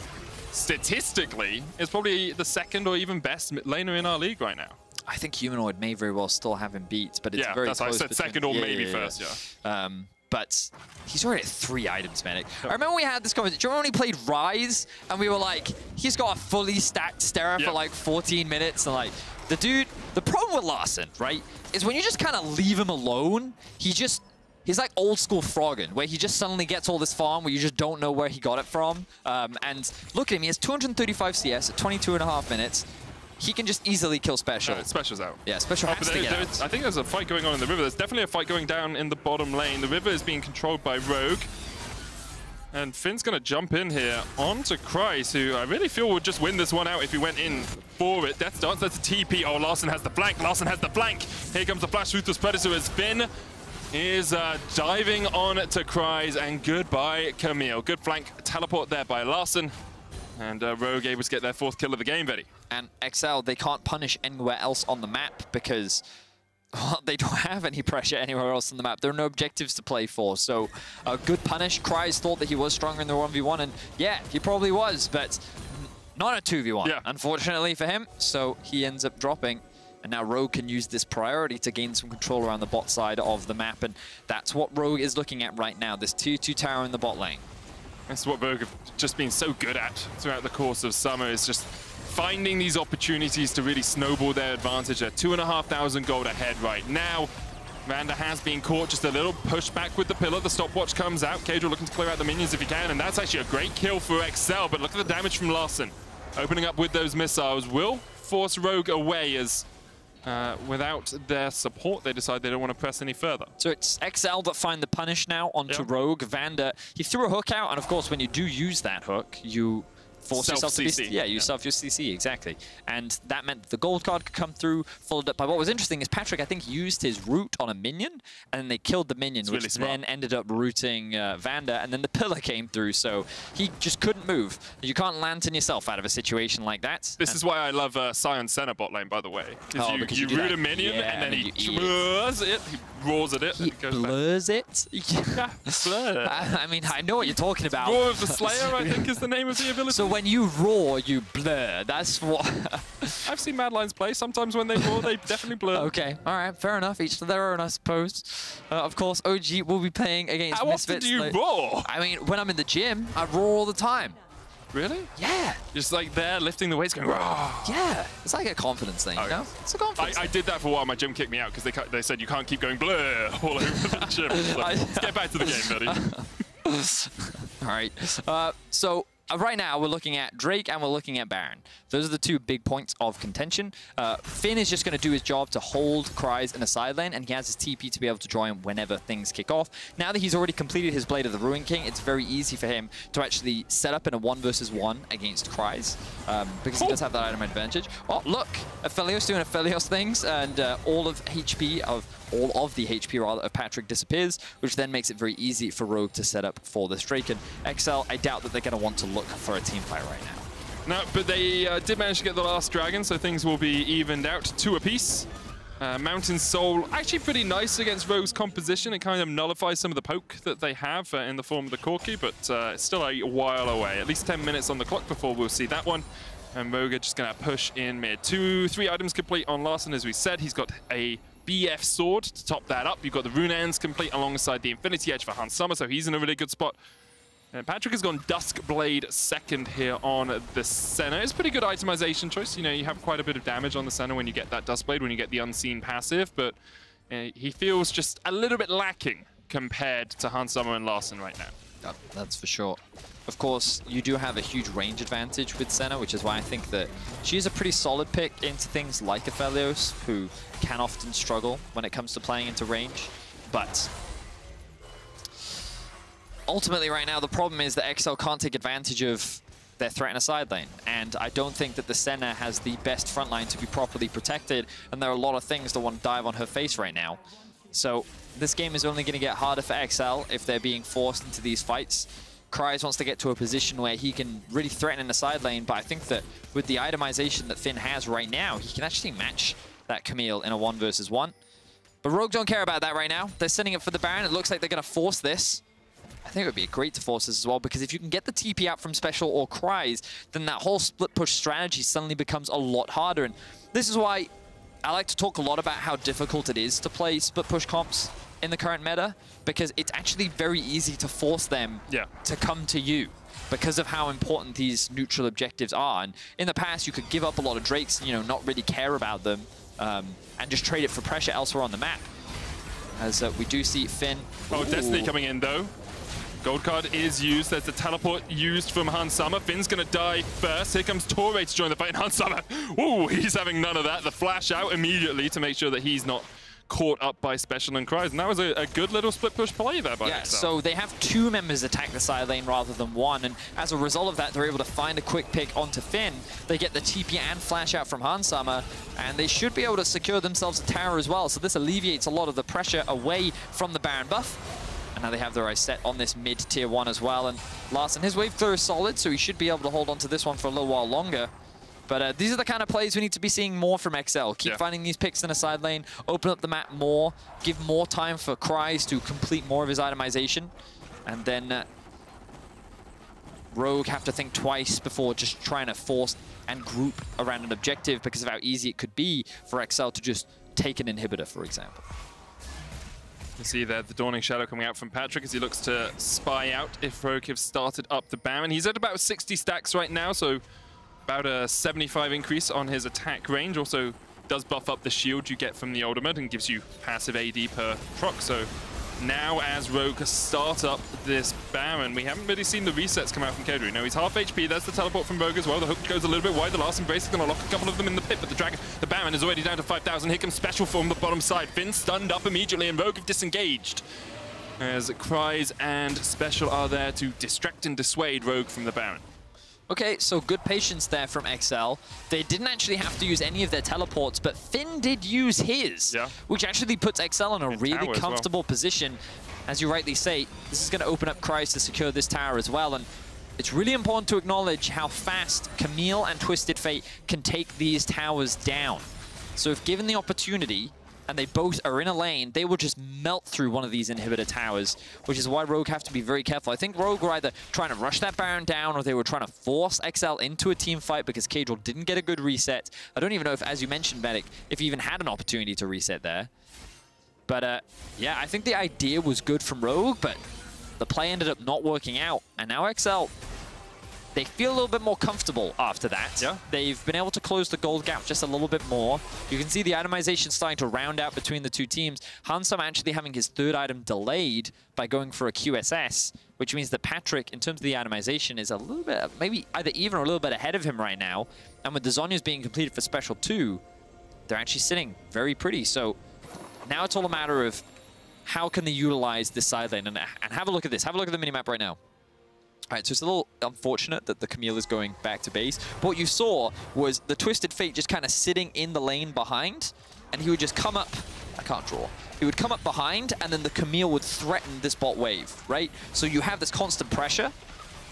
Speaker 3: statistically, is probably the 2nd or even best mid laner in our league right now.
Speaker 4: I think Humanoid may very well still have him beat, but it's very close.
Speaker 3: Yeah, that's why I said 2nd or maybe 1st, yeah.
Speaker 4: but he's already at 3 items, Manic. I remember we had this conversation. Do you remember when he played Rise? And we were like, he's got a fully stacked Stera for like 14 minutes. And like, the dude, the problem with Larssen, right, is when you just kind of leave him alone, he's like old school Froggen, where he just suddenly gets all this farm where you just don't know where he got it from. And look at him, he has 235 CS at 22.5 minutes. He can just easily kill Special.
Speaker 3: No, Special's out.
Speaker 4: Yeah, Special has to get out.
Speaker 3: I think there's a fight going on in the river. There's definitely a fight going down in the bottom lane. The river is being controlled by Rogue. And Finn's going to jump in here onto Kreis, who I really feel would just win this one out if he went in for it. Death Dance, that's a TP. Oh, Larssen has the flank. Larssen has the flank. Here comes the Flash Ruthless Predator as Finn is diving on to Kreis. And goodbye, Camille. Good flank teleport there by Larssen. And Rogue able to get their 4th kill of the game, Betty.
Speaker 4: And XL, they can't punish anywhere else on the map because well, they don't have any pressure anywhere else on the map. There are no objectives to play for. So a good punish. Kreis thought that he was stronger in the 1v1, and yeah, he probably was, but not a 2v1, unfortunately for him. So he ends up dropping. And now Rogue can use this priority to gain some control around the bot side of the map. And that's what Rogue is looking at right now, this tier 2 tower in the bot lane.
Speaker 3: That's what Rogue have just been so good at throughout the course of summer, is just finding these opportunities to really snowball their advantage. They're 2,500 gold ahead right now. Vander has been caught, just a little pushback with the pillar. The stopwatch comes out. K'Dra looking to clear out the minions if he can, and that's actually a great kill for XL, but look at the damage from Larssen. Opening up with those missiles will force Rogue away as without their support, they decide they don't want to press any further.
Speaker 4: So it's XL that find the punish now onto Rogue. Vander, he threw a hook out, and of course, when you do use that hook, you force yourself to be... Yeah, you self your CC, exactly. And that meant that the gold card could come through, followed up by what was interesting is Patrick, I think, used his root on a minion, and then they killed the minion, which then ended up rooting Vander, and then the pillar came through, so he just couldn't move. You can't lantern yourself out of a situation like that.
Speaker 3: This is why I love Sion Senna bot lane, by the way. Because you root a minion, and then he blurs it, he roars at it,
Speaker 4: he blurs it?
Speaker 3: Yeah, blur.
Speaker 4: I mean, I know what you're talking about.
Speaker 3: Roar of the Slayer, I think, is the name of the ability.
Speaker 4: So when you roar, you blur. That's what...
Speaker 3: I've seen Mad Lions play. Sometimes when they roar, they definitely blur.
Speaker 4: Okay, all right, fair enough. Each to their own, I suppose. Of course, OG will be playing against Misfits.
Speaker 3: How often do you roar?
Speaker 4: I mean, when I'm in the gym, I roar all the time.
Speaker 3: Really?
Speaker 4: Yeah.
Speaker 3: Just like there, lifting the weights, going, roar.
Speaker 4: Yeah, it's like a confidence thing, you know? It's a confidence thing.
Speaker 3: I did that for a while. My gym kicked me out because they said you can't keep going blur all over the gym. So let's get back to the game, buddy.
Speaker 4: All right. So right now, we're looking at Drake and we're looking at Baron. Those are the 2 big points of contention. Finn is just going to do his job to hold Kreis in a side lane, and he has his TP to be able to draw him whenever things kick off. Now that he's already completed his Blade of the Ruin King, it's very easy for him to actually set up in a 1 versus 1 against Kreis, because he does have that item advantage. Oh, look! Aphelios doing Aphelios things, and all of the HP of Patrick disappears, which then makes it very easy for Rogue to set up for this Drake. And XL, I doubt that they're going to want to look for a team fight right now.
Speaker 3: No, but they did manage to get the last dragon, so things will be evened out 2 apiece. Mountain Soul, actually pretty nice against Rogue's composition. It kind of nullifies some of the poke that they have in the form of the Corki, but it's still a while away. At least 10 minutes on the clock before we'll see that one. And Rogue are just going to push in mid. 3 items complete on Larssen, as we said. He's got a BF sword to top that up. You've got the Runeans complete alongside the Infinity Edge for Hans Sommer, so he's in a really good spot. And Patrick has gone Duskblade second here on the Senna. It's a pretty good itemization choice. You know, you have quite a bit of damage on the Senna when you get that Duskblade, when you get the unseen passive, but he feels just a little bit lacking compared to Hans Sommer and Larssen right now.
Speaker 4: That's for sure. Of course, you do have a huge range advantage with Senna, which is why I think that she's a pretty solid pick into things like Aphelios, who can often struggle when it comes to playing into range. But ultimately right now, the problem is that XL can't take advantage of their threat in a side lane. And I don't think that the Senna has the best front line to be properly protected. And there are a lot of things that want to dive on her face right now. So this game is only going to get harder for XL if they're being forced into these fights. Kreis wants to get to a position where he can really threaten in the side lane, but I think that with the itemization that Finn has right now, he can actually match that Camille in a 1 versus 1. But Rogue don't care about that right now. They're sending it for the Baron. It looks like they're going to force this. I think it would be great to force this as well, because if you can get the TP out from Special or Kreis, then that whole split push strategy suddenly becomes a lot harder. And this is why I like to talk a lot about how difficult it is to play split push comps in the current meta because it's actually very easy to force them to come to you because of how important these neutral objectives are. And in the past, you could give up a lot of Drakes, you know, not really care about them, and just trade it for pressure elsewhere on the map. As we do see Finn.
Speaker 3: Oh, Destiny coming in, though. Gold card is used. There's the teleport used from Hans Sama. Finn's going to die first. Here comes Torre to join the fight. Hans Sama, ooh, he's having none of that. The flash out immediately to make sure that he's not caught up by Special and Cries. And that was a good little split push play there by XL.
Speaker 4: So they have 2 members attack the side lane rather than 1. And as a result of that, they're able to find a quick pick onto Finn. They get the TP and flash out from Hans Sama. And they should be able to secure themselves a tower as well. So this alleviates a lot of the pressure away from the Baron buff. And now they have their eyes set on this mid-tier 1 as well. And Larssen, his wave clear is solid, so he should be able to hold on to this one for a little while longer. But these are the kind of plays we need to be seeing more from XL. Keep finding these picks in a side lane, open up the map more, give more time for Cries to complete more of his itemization. And then Rogue have to think twice before just trying to force and group around an objective because of how easy it could be for XL to just take an inhibitor, for example.
Speaker 3: You see there the Dawning Shadow coming out from Patrik as he looks to spy out if Rogue have started up the Baron. He's at about 60 stacks right now, so about a 75 increase on his attack range. Also does buff up the shield you get from the ultimate and gives you passive AD per proc. So now as Rogue start up this Baron, we haven't really seen the resets come out from Kedri. No, he's half HP. There's the teleport from Rogue as well. The hook goes a little bit wide. The last embrace is going to lock a couple of them in the pit, but the Baron is already down to 5,000. Here comes Special from the bottom side. Finn stunned up immediately, and Rogue have disengaged. As Cries and Special are there to distract and dissuade Rogue from the Baron.
Speaker 4: Okay, so good patience there from XL. They didn't actually have to use any of their teleports, but Finn did use his, which actually puts XL in a really comfortable position. As you rightly say, this is going to open up Cries to secure this tower as well, and it's really important to acknowledge how fast Camille and Twisted Fate can take these towers down. So if given the opportunity, and they both are in a lane, they will just melt through one of these inhibitor towers, which is why Rogue have to be very careful. I think Rogue were either trying to rush that Baron down or they were trying to force XL into a team fight because Cadril didn't get a good reset. I don't even know if, as you mentioned, Medic, if he even had an opportunity to reset there. But yeah, I think the idea was good from Rogue, but the play ended up not working out. And now XL, they feel a little bit more comfortable after that. They've been able to close the gold gap just a little bit more. You can see the itemization starting to round out between the two teams. Hans Sama actually having his 3rd item delayed by going for a QSS, which means that Patrik, in terms of the itemization, is a little bit, maybe either even or a little bit ahead of him right now. And with the Zhonya's being completed for Special 2, they're actually sitting very pretty. So now it's all a matter of how can they utilize this side lane. And have a look at this. Have a look at the minimap right now. All right, so it's a little unfortunate that the Camille is going back to base. But what you saw was the Twisted Fate just kind of sitting in the lane behind, and he would just come up. I can't draw. He would come up behind, and then the Camille would threaten this bot wave, right? So you have this constant pressure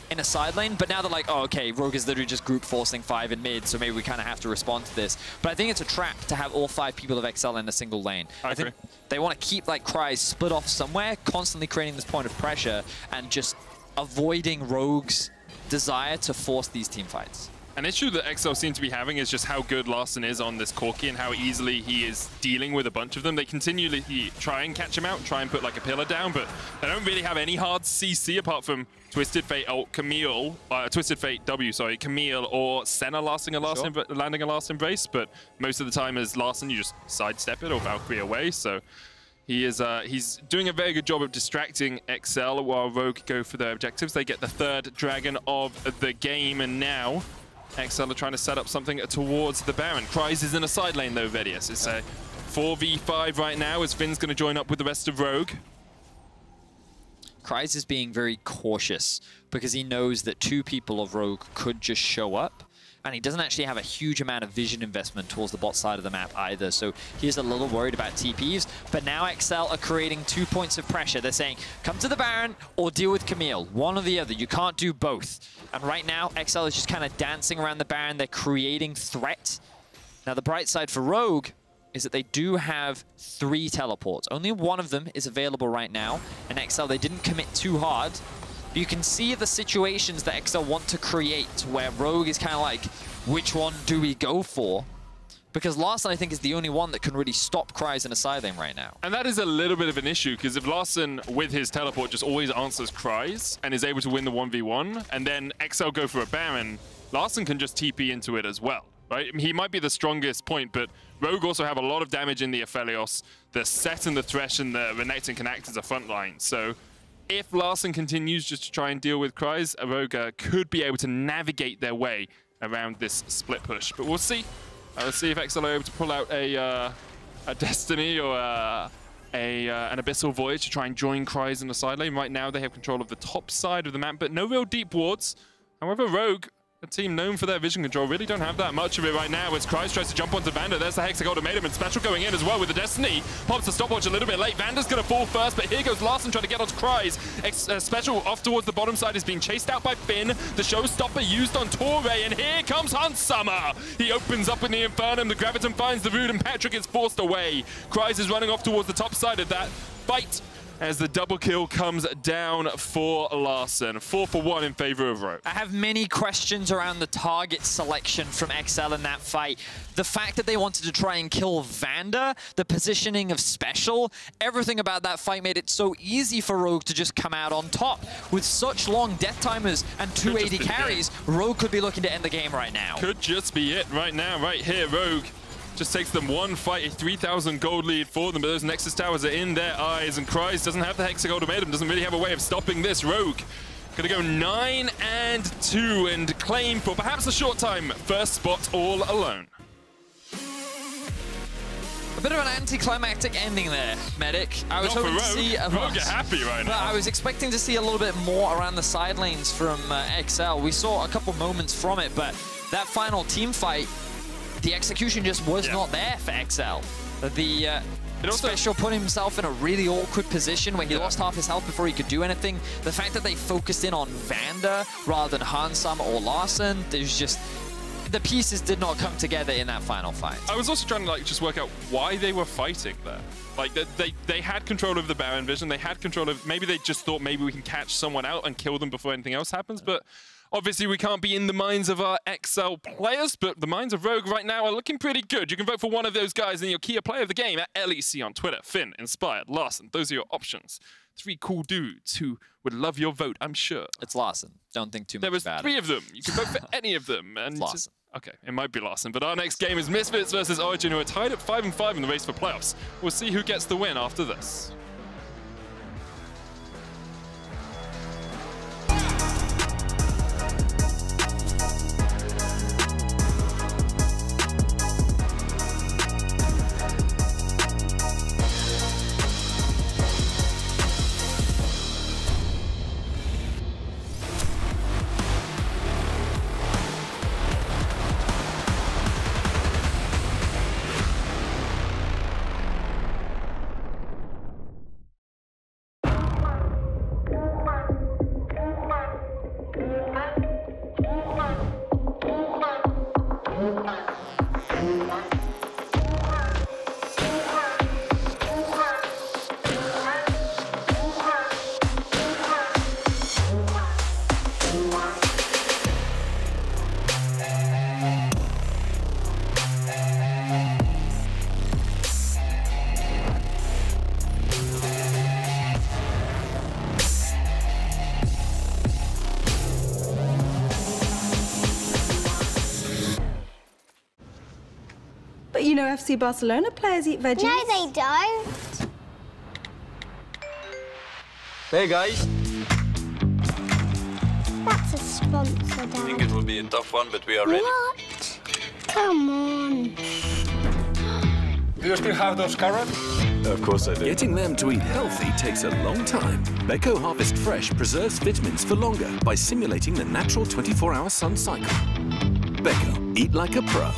Speaker 4: in a side lane, but now they're like, oh, okay, Rogue is literally just group forcing 5 in mid, so maybe we kind of have to respond to this. But I think it's a trap to have all 5 people of XL in a single lane. I think they want to keep like Cries split off somewhere, constantly creating this point of pressure, and just avoiding Rogue's desire to force these team fights.
Speaker 3: An issue that XL seem to be having is just how good Larssen is on this Corki and how easily he is dealing with a bunch of them. They continually try and catch him out, try and put like a pillar down, but they don't really have any hard CC apart from Twisted Fate, Camille, Twisted Fate W, sorry, Camille or Senna landing a last embrace, but most of the time as Larssen, you just sidestep it or Valkyrie away, so he is he's doing a very good job of distracting XL while Rogue go for their objectives. They get the 3rd dragon of the game, and now XL are trying to set up something towards the Baron. Cries is in a side lane though, Vedius. It's a 4v5 right now as Finn's going to join up with the rest of Rogue.
Speaker 4: Cries is being very cautious because he knows that 2 people of Rogue could just show up, and he doesn't actually have a huge amount of vision investment towards the bot side of the map either, so he's a little worried about TPs. But now XL are creating 2 points of pressure. They're saying, come to the Baron or deal with Camille. One or the other. You can't do both. And right now, XL is just kind of dancing around the Baron. They're creating threat. Now, the bright side for Rogue is that they do have 3 teleports. Only one of them is available right now. And XL, they didn't commit too hard. But you can see the situations that XL want to create where Rogue is kind of like, which one do we go for? Because Larssen, I think, is the only one that can really stop Cries in a side lane right now.
Speaker 3: And that is a little bit of an issue, because if Larssen, with his teleport, just always answers Cries and is able to win the 1v1, and then XL go for a Baron, Larssen can just TP into it as well, right? I mean, he might be the strongest point, but Rogue also have a lot of damage in the Aphelios. The Set and the Thresh and the Renekton can act as a front line. So if Larssen continues just to try and deal with Cries, Rogue could be able to navigate their way around this split push. But we'll see. Let's see if XL are able to pull out a Destiny or an Abyssal Void to try and join Cries in the side lane. Right now, they have control of the top side of the map, but no real deep wards. However, Rogue, a team known for their vision control, really don't have that much of it right now as Cries tries to jump onto Vander. There's the Hex of Ultimatum, and Special going in as well with the Destiny. Pops the stopwatch a little bit late. Vander's going to fall first, but here goes Larssen trying to get onto Cries. Special off towards the bottom side is being chased out by Finn. The Showstopper used on Torre, and here comes Hunsummer. He opens up in the Infernum. The Graviton finds the Root, and Patrick is forced away. Cries is running off towards the top side of that fight as the double kill comes down for Larssen. 4 for 1 in favor of Rogue.
Speaker 4: I have many questions around the target selection from XL in that fight. The fact that they wanted to try and kill Vander, the positioning of Special, everything about that fight made it so easy for Rogue to just come out on top. With such long death timers and 280 carries, Rogue could be looking to end the game right now.
Speaker 3: Could just be it right now, right here. Rogue just takes them one fight, a 3,000 gold lead for them, but those Nexus Towers are in their eyes, and Cries doesn't have the Hex of Ultimatum, doesn't really have a way of stopping this. Rogue gonna go 9-2 and claim for perhaps a short time first spot all alone.
Speaker 4: A bit of an anticlimactic ending there, Medic. I was hoping to see
Speaker 3: Rogue are happy right now.
Speaker 4: I was expecting to see a little bit more around the side lanes from XL. We saw a couple moments from it, but that final team fight, the execution just was not there for XL. The Special put himself in a really awkward position where he lost half his health before he could do anything. The fact that they focused in on Vander rather than Hunsummer or Larssen, there's just... the pieces did not come together in that final fight.
Speaker 3: I was also trying to just work out why they were fighting there. Like they had control of the Baron vision. They had control of, maybe they just thought maybe we can catch someone out and kill them before anything else happens. But obviously we can't be in the minds of our XL players, but the minds of Rogue right now are looking pretty good. You can vote for one of those guys in your Kia player of the game at LEC on Twitter. Finn, Inspired, Larssen. Those are your options. 3 cool dudes who would love your vote, I'm sure.
Speaker 4: It's Larssen. Don't think too much about it.
Speaker 3: There was 3 of them. You can vote for any of them. And
Speaker 4: Larssen.
Speaker 3: Okay, it might be Larssen, but our next game is Misfits versus Origin, who are tied at 5-5 in the race for playoffs. We'll see who gets the win after this.
Speaker 5: But you know FC Barcelona players eat veggies.
Speaker 6: No, they don't.
Speaker 7: Hey, guys.
Speaker 6: That's a sponsor, Dad.
Speaker 7: I think it will be a tough one, but we are ready.
Speaker 6: What? Come on.
Speaker 7: Do you still have those carrots? Of course I do.
Speaker 8: Getting them to eat healthy takes a long time. Beko Harvest Fresh preserves vitamins for longer by simulating the natural 24-hour sun cycle. Beko, eat like a pro.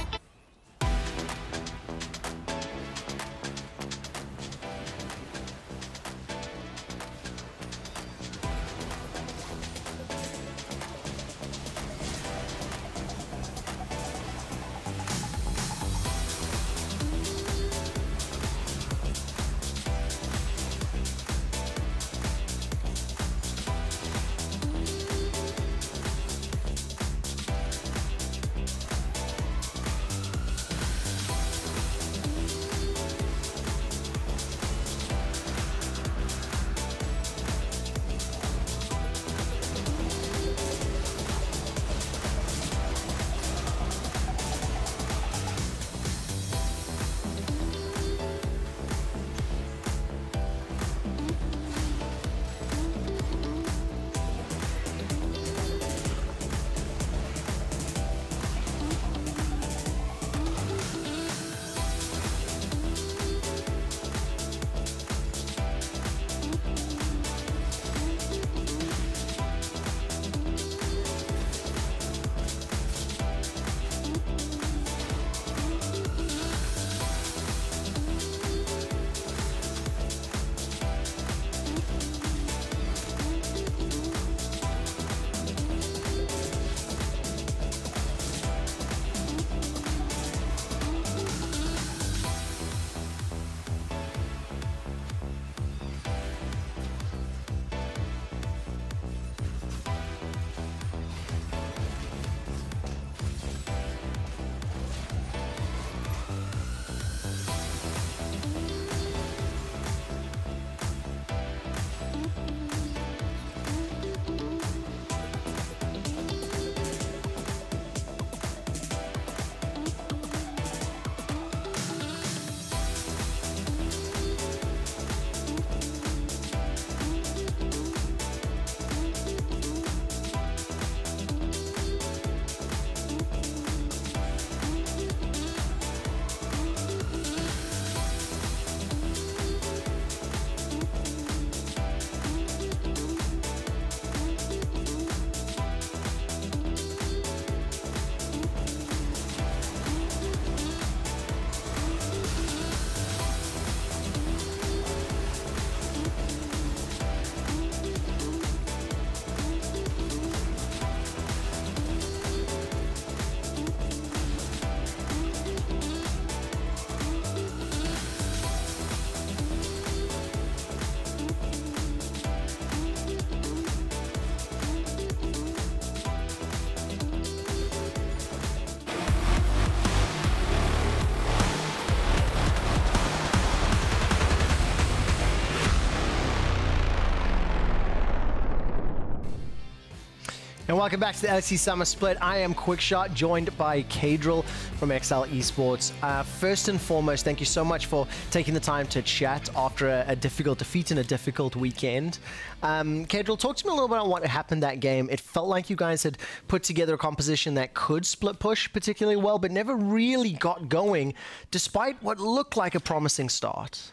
Speaker 9: And welcome back to the LEC Summer Split. I am Quickshot, joined by Kadril from XL Esports. First and foremost, thank you so much for taking the time to chat after a difficult defeat and a difficult weekend. Kadril, talk to me a little bit about what happened that game. It felt like you guys had put together a composition that could split push particularly well, but never really got going, despite what looked like a promising start.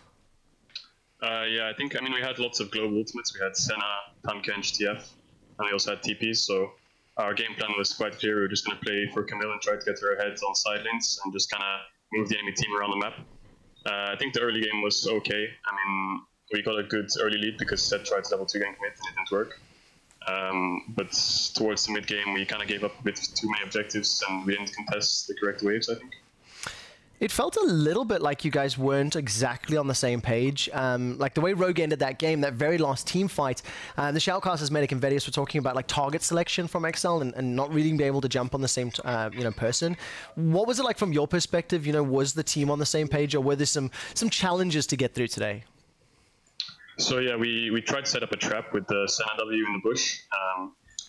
Speaker 10: Yeah, I think, we had lots of global ultimates. We had Senna, Pumpkin, GTF. And we also had TPs, so our game plan was quite clear. We were just going to play for Camille and try to get her ahead on side lanes and just kind of move the enemy team around the map. I think the early game was okay. We got a good early lead because Zed tried to level 2 gank mid and it didn't work. But towards the mid game, we kind of gave up a bit too many objectives and we didn't contest the correct waves, I think.
Speaker 9: It felt a little bit like you guys weren't exactly on the same page. Like the way Rogue ended that game, that very last team fight, the Shoutcasters, Medic and Vedius were talking about like target selection from XL and not really being able to jump on the same person. What was it like from your perspective? Was the team on the same page, or were there some challenges to get through today?
Speaker 10: So yeah, we tried to set up a trap with the Senna W in the bush.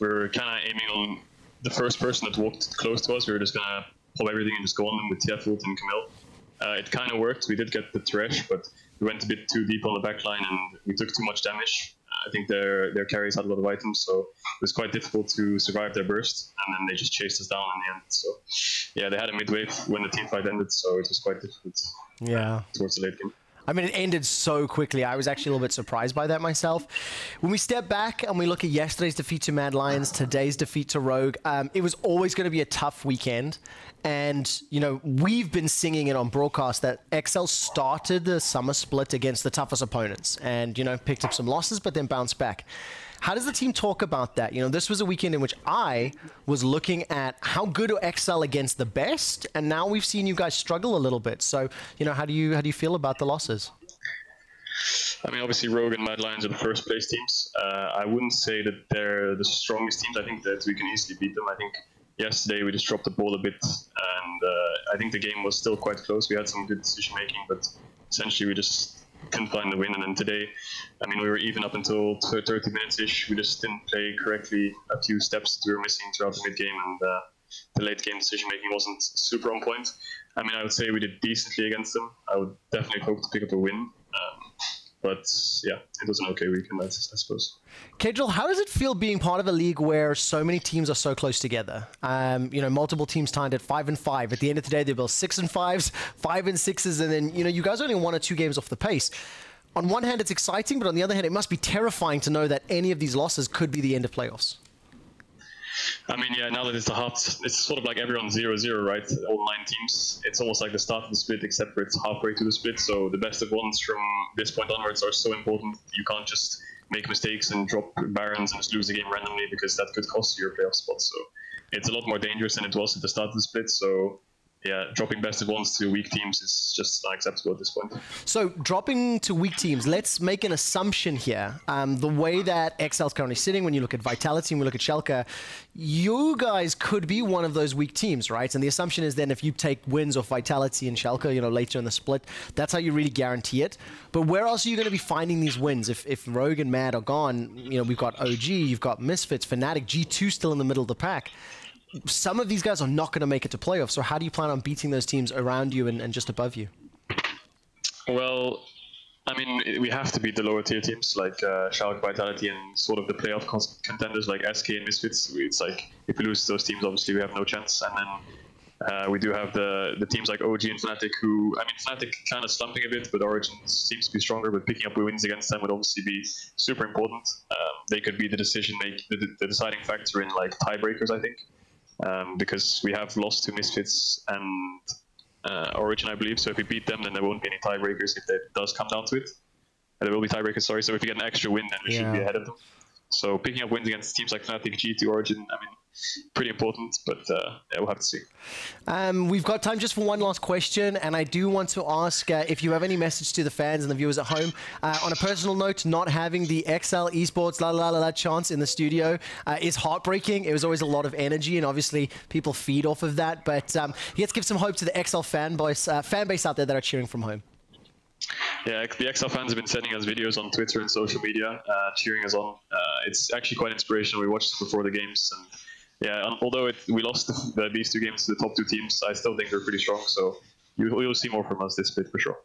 Speaker 10: We were kind of aiming on the first person that walked close to us. We were just gonna pop everything and just go on them with TF ult and Camille. It kind of worked. We did get the Thresh, but we went a bit too deep on the backline and we took too much damage. I think their carries had a lot of items, so it was quite difficult to survive their burst, and then they just chased us down in the end. So yeah, they had a mid-wave when the team fight ended, so it was quite difficult towards the late game.
Speaker 9: It ended so quickly. I was actually a little bit surprised by that myself. When we step back and we look at yesterday's defeat to Mad Lions, today's defeat to Rogue, it was always going to be a tough weekend. And, we've been singing it on broadcast that XL started the summer split against the toughest opponents and, picked up some losses, but then bounced back. How does the team talk about that? This was a weekend in which I was looking at how good are XL against the best, and now we've seen you guys struggle a little bit. So, how do you feel about the losses?
Speaker 10: Obviously Rogue and Mad Lions are the first place teams. I wouldn't say that they're the strongest teams. I think that we can easily beat them. I think yesterday we just dropped the ball a bit, and I think the game was still quite close. We had some good decision making, but essentially we just couldn't find the win. And then today, we were even up until 30 minutes-ish. We just didn't play correctly. A few steps we were missing throughout the mid-game, and the late-game decision-making wasn't super on point. I would say we did decently against them. I would definitely hope to pick up a win. But yeah, it was an okay weekend, I suppose.
Speaker 9: Kadril, how does it feel being part of a league where so many teams are so close together? Multiple teams tied at 5-5. At the end of the day, they built 6-5s, 5-6s, and then, you guys are only 1 or 2 games off the pace. On one hand, it's exciting, but on the other hand, it must be terrifying to know that any of these losses could be the end of playoffs.
Speaker 10: Yeah, now that it's sort of like everyone's 0-0, right? All 9 teams. It's almost like the start of the split, except for it's halfway to the split. So the best of ones from this point onwards are so important. You can't just make mistakes and drop Barons and just lose the game randomly, because that could cost you your playoff spot. So it's a lot more dangerous than it was at the start of the split. So yeah, dropping best of ones to weak teams is just unacceptable at this point.
Speaker 9: So dropping to weak teams, let's make an assumption here. The way that XL is currently sitting, when you look at Vitality and we look at Schalke, you guys could be one of those weak teams, right? And the assumption is then if you take wins off Vitality and Schalke, later in the split, that's how you really guarantee it. But where else are you going to be finding these wins? If Rogue and Mad are gone, we've got OG, you've got Misfits, Fnatic, G2 still in the middle of the pack. Some of these guys are not going to make it to playoffs. So how do you plan on beating those teams around you and just above you?
Speaker 10: Well, we have to beat the lower tier teams like Schalke, Vitality, and sort of the playoff contenders like SK and Misfits. It's like if we lose those teams, obviously we have no chance. And then we do have the teams like OG and Fnatic, who Fnatic kind of slumping a bit, but Origin seems to be stronger. But picking up wins against them would obviously be super important. They could be the the deciding factor in like tiebreakers, I think. Because we have lost to Misfits and Origin, I believe. So if we beat them, then there won't be any tiebreakers if it does come down to it. There will be tiebreakers, sorry. So if we get an extra win, then we should be ahead of them. So picking up wins against teams like Fnatic, G2, Origin, pretty important, but yeah, we'll have to see.
Speaker 9: We've got time just for one last question, and I do want to ask if you have any message to the fans and the viewers at home. On a personal note, not having the XL Esports La chance in the studio is heartbreaking. It was always a lot of energy, and obviously people feed off of that. But let's give some hope to the XL fan base out there that are cheering from home.
Speaker 10: Yeah, the XL fans have been sending us videos on Twitter and social media, cheering us on. It's actually quite inspirational. We watched it before the games, and yeah, although we lost these 2 games to the top 2 teams, I still think they're pretty strong. So you'll see more from us this split for sure.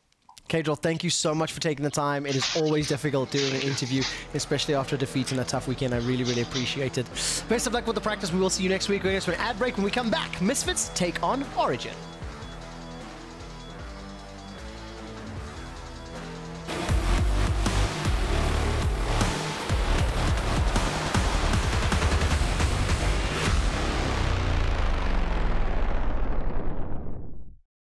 Speaker 9: Kjell, thank you so much for taking the time. It is always difficult doing an interview, especially after a defeat in a tough weekend. I really, really appreciate it. Best of luck with the practice. We will see you next week. We're going to an ad break. When we come back, Misfits take on Origen.